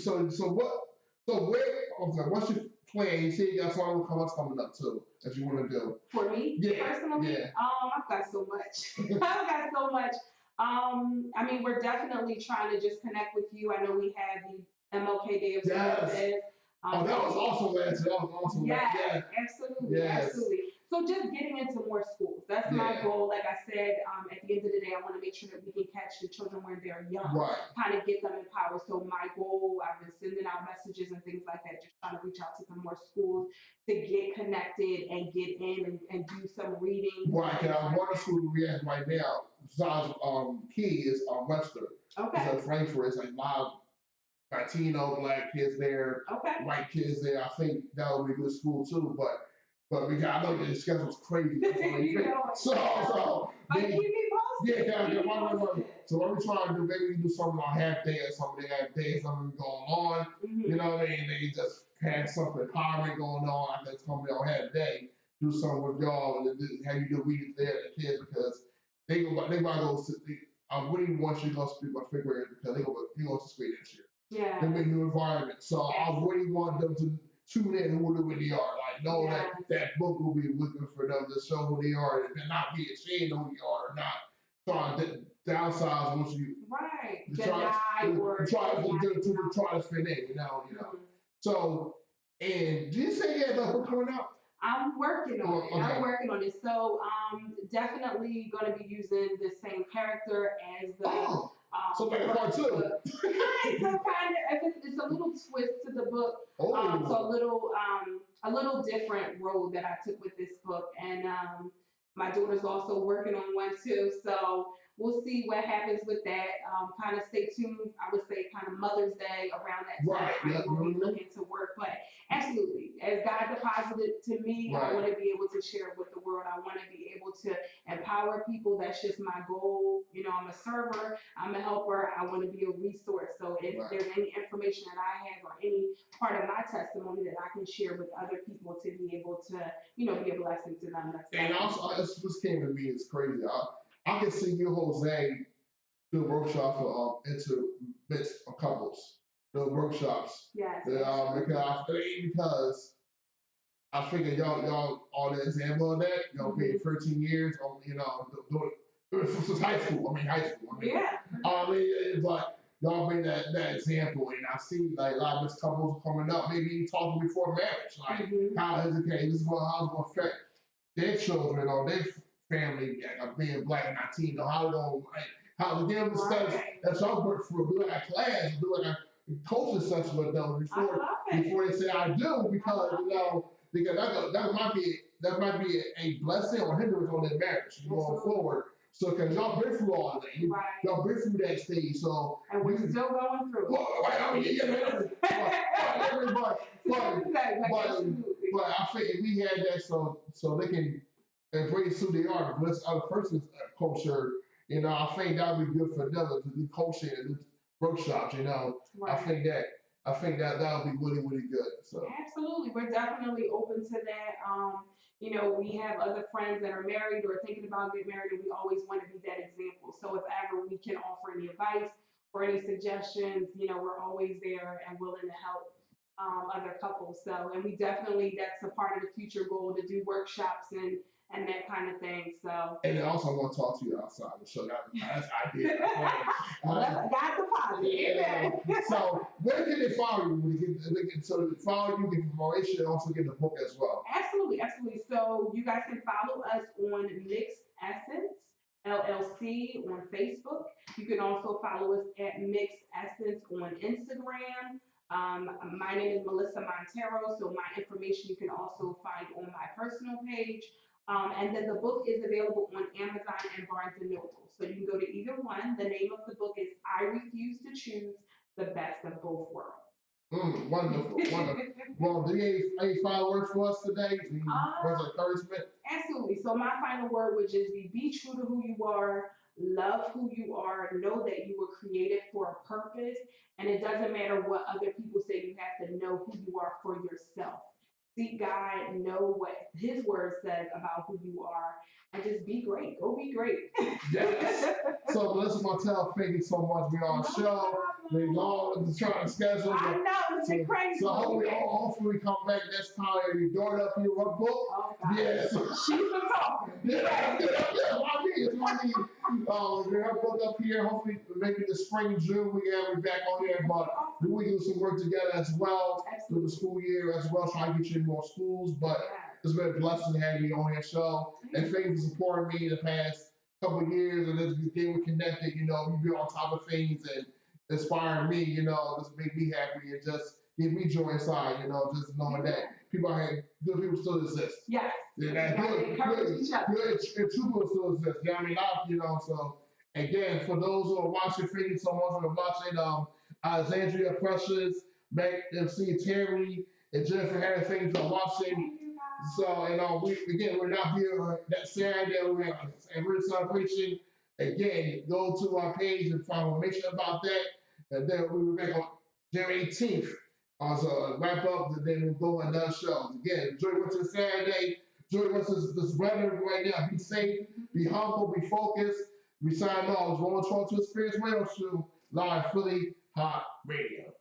What's your plan? You see, you got something coming up too that you want to do. For me, personally, I've got so much. I've got so much. I mean, we're definitely trying to just connect with you. I know we had the MLK Day of Service. That was awesome, man. That was awesome. Yes, absolutely, absolutely. So just getting into more schools. That's my goal. Like I said, at the end of the day, I want to make sure that we can catch the children when they're young, kind of get them empowered. So my goal, I've been sending out messages and things like that, just trying to reach out to some more schools to get connected and get in and do some reading. Right, and one school we have right now, besides Key, is Webster. Okay. It's at Frankfurt. It's like live Latino, black kids there, white kids there. I think that would be a good school too, but we got, I know the schedule's crazy. So keep me posted. So what we trying to do, maybe we do something on half day or something. They have days, something going on. You know what I mean? They just have something empowering going on. I think it's gonna be on half day. Do something with y'all and have you do readings there to the kids because they might go. I really want you to go speak my figure grade because they go to speak next year. Yeah. They make new environment. So I really want them to tune in who they are. Like know that book will be looking for them to show who they are and not be ashamed of who they are or not trying to downsize once you try to fit in, you know. So and did you say you had that book coming out? I'm working on it. I'm working on it. So definitely going to be using the same character as the. So like a part 2. So kind of, it's a little twist to the book. So a little different road that I took with this book, and my daughter's also working on one too. So we'll see what happens with that. Kind of stay tuned. I would say kind of Mother's Day around that time. We'll be looking to work, but absolutely, as God deposited to me, I want to be able to share it with the world. I want to be able to empower people. That's just my goal. You know, I'm a server. I'm a helper. I want to be a resource. So if there's any information that I have or any part of my testimony that I can share with other people to be able to, you know, be a blessing to them. And also, this came to me. It's crazy. I can see you, Jose, do workshops for mixed couples. The workshops. Yes. Because I figure y'all are the example of that. Y'all been 13 years on, you know, since high school. But y'all been that example, and I see like a lot of these couples coming up, maybe talking before marriage, like how is it? Okay, this is how it's gonna affect their children or their family being black and Latino, how they gonna like how to give them stuff. And so I work for do like a class, do like a coaching session with them before they say I do because because that might be a blessing or hindrance on their marriage going forward. So, because y'all been through all of that, y'all been through that stage, so and we're still going through. Well, I mean, but I think if we had that, so they can embrace who they are, bless other person's culture. I think that would be good for them to do coaching and do workshops. I think that would be really really good. So absolutely, we're definitely open to that. We have other friends that are married or thinking about getting married, and we always want to be that example. So if ever we can offer any advice or any suggestions, we're always there and willing to help other couples. So, and we definitely, that's a part of the future goal to do workshops and that kind of thing. So, and then also I want to talk to you outside the show. That's idea. Got the positive. So where can they follow you? So to follow you, get information, and also get the book as well. Absolutely. So you guys can follow us on Mixed Essence LLC on Facebook. You can also follow us at Mixed Essence on Instagram. My name is Melissa Montero, so my information you can also find on my personal page. And then the book is available on Amazon and Barnes and Noble. So you can go to either one. The name of the book is I Refuse to Choose the Best of Both Worlds. Wonderful. Well, do you have any final words for us today? Words of encouragement? Absolutely. So my final word would just be true to who you are, love who you are, know that you were created for a purpose, and it doesn't matter what other people say, you have to know who you are for yourself. Seek God, know what His word says about who you are, and just be great. Go be great. Yes. So, Melissa Martell, thank you so much. We're on the show. We're long trying to schedule. I know, it's been crazy. So, hopefully, we come back next time and we door up here one book. Oh, God. Yes. She's been talking. Yeah. It's my need. We have a book up here. Hopefully, maybe the spring, June, we back on here. But we do some work together as well through the school year as well, trying to get you in more schools. But it's been a blessing to have you on your show. And thank you for supporting me in the past couple of years. And as we get connected, you've been on top of things and inspiring me, just make me happy and just give me joy inside, just knowing that people out here, good people still exist. Yes. Yeah, good and true people still exist. So again, for those who are watching, thank you so much for watching. Alexandria Precious, Mac MC Terry, and Jennifer Harris, thank you for watching. So, we're not here that Saturday. We're at celebration. Again, go to our page and find information about that. And then we'll be back on January 18th. Also, wrap up, and then we'll go on another show. Again, enjoy what's this Saturday. Enjoy what's this weather right now. Be safe, be humble, be focused. We sign off. Rolling Talk to Experience Radio Show, live Philly Hot Radio.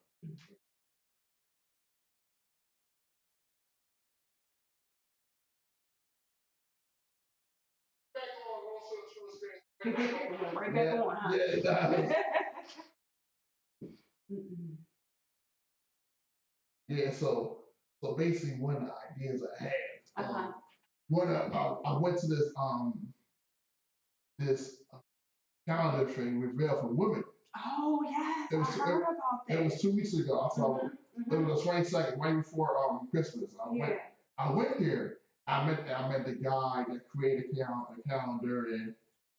Right back on, huh? Yeah, so basically one of the ideas I had, I went to this calendar thing with Veil for Women. Oh yes, I heard about that. It was 2 weeks ago. So it was the 22nd, right before Christmas. I went there. I met the guy that created the calendar, and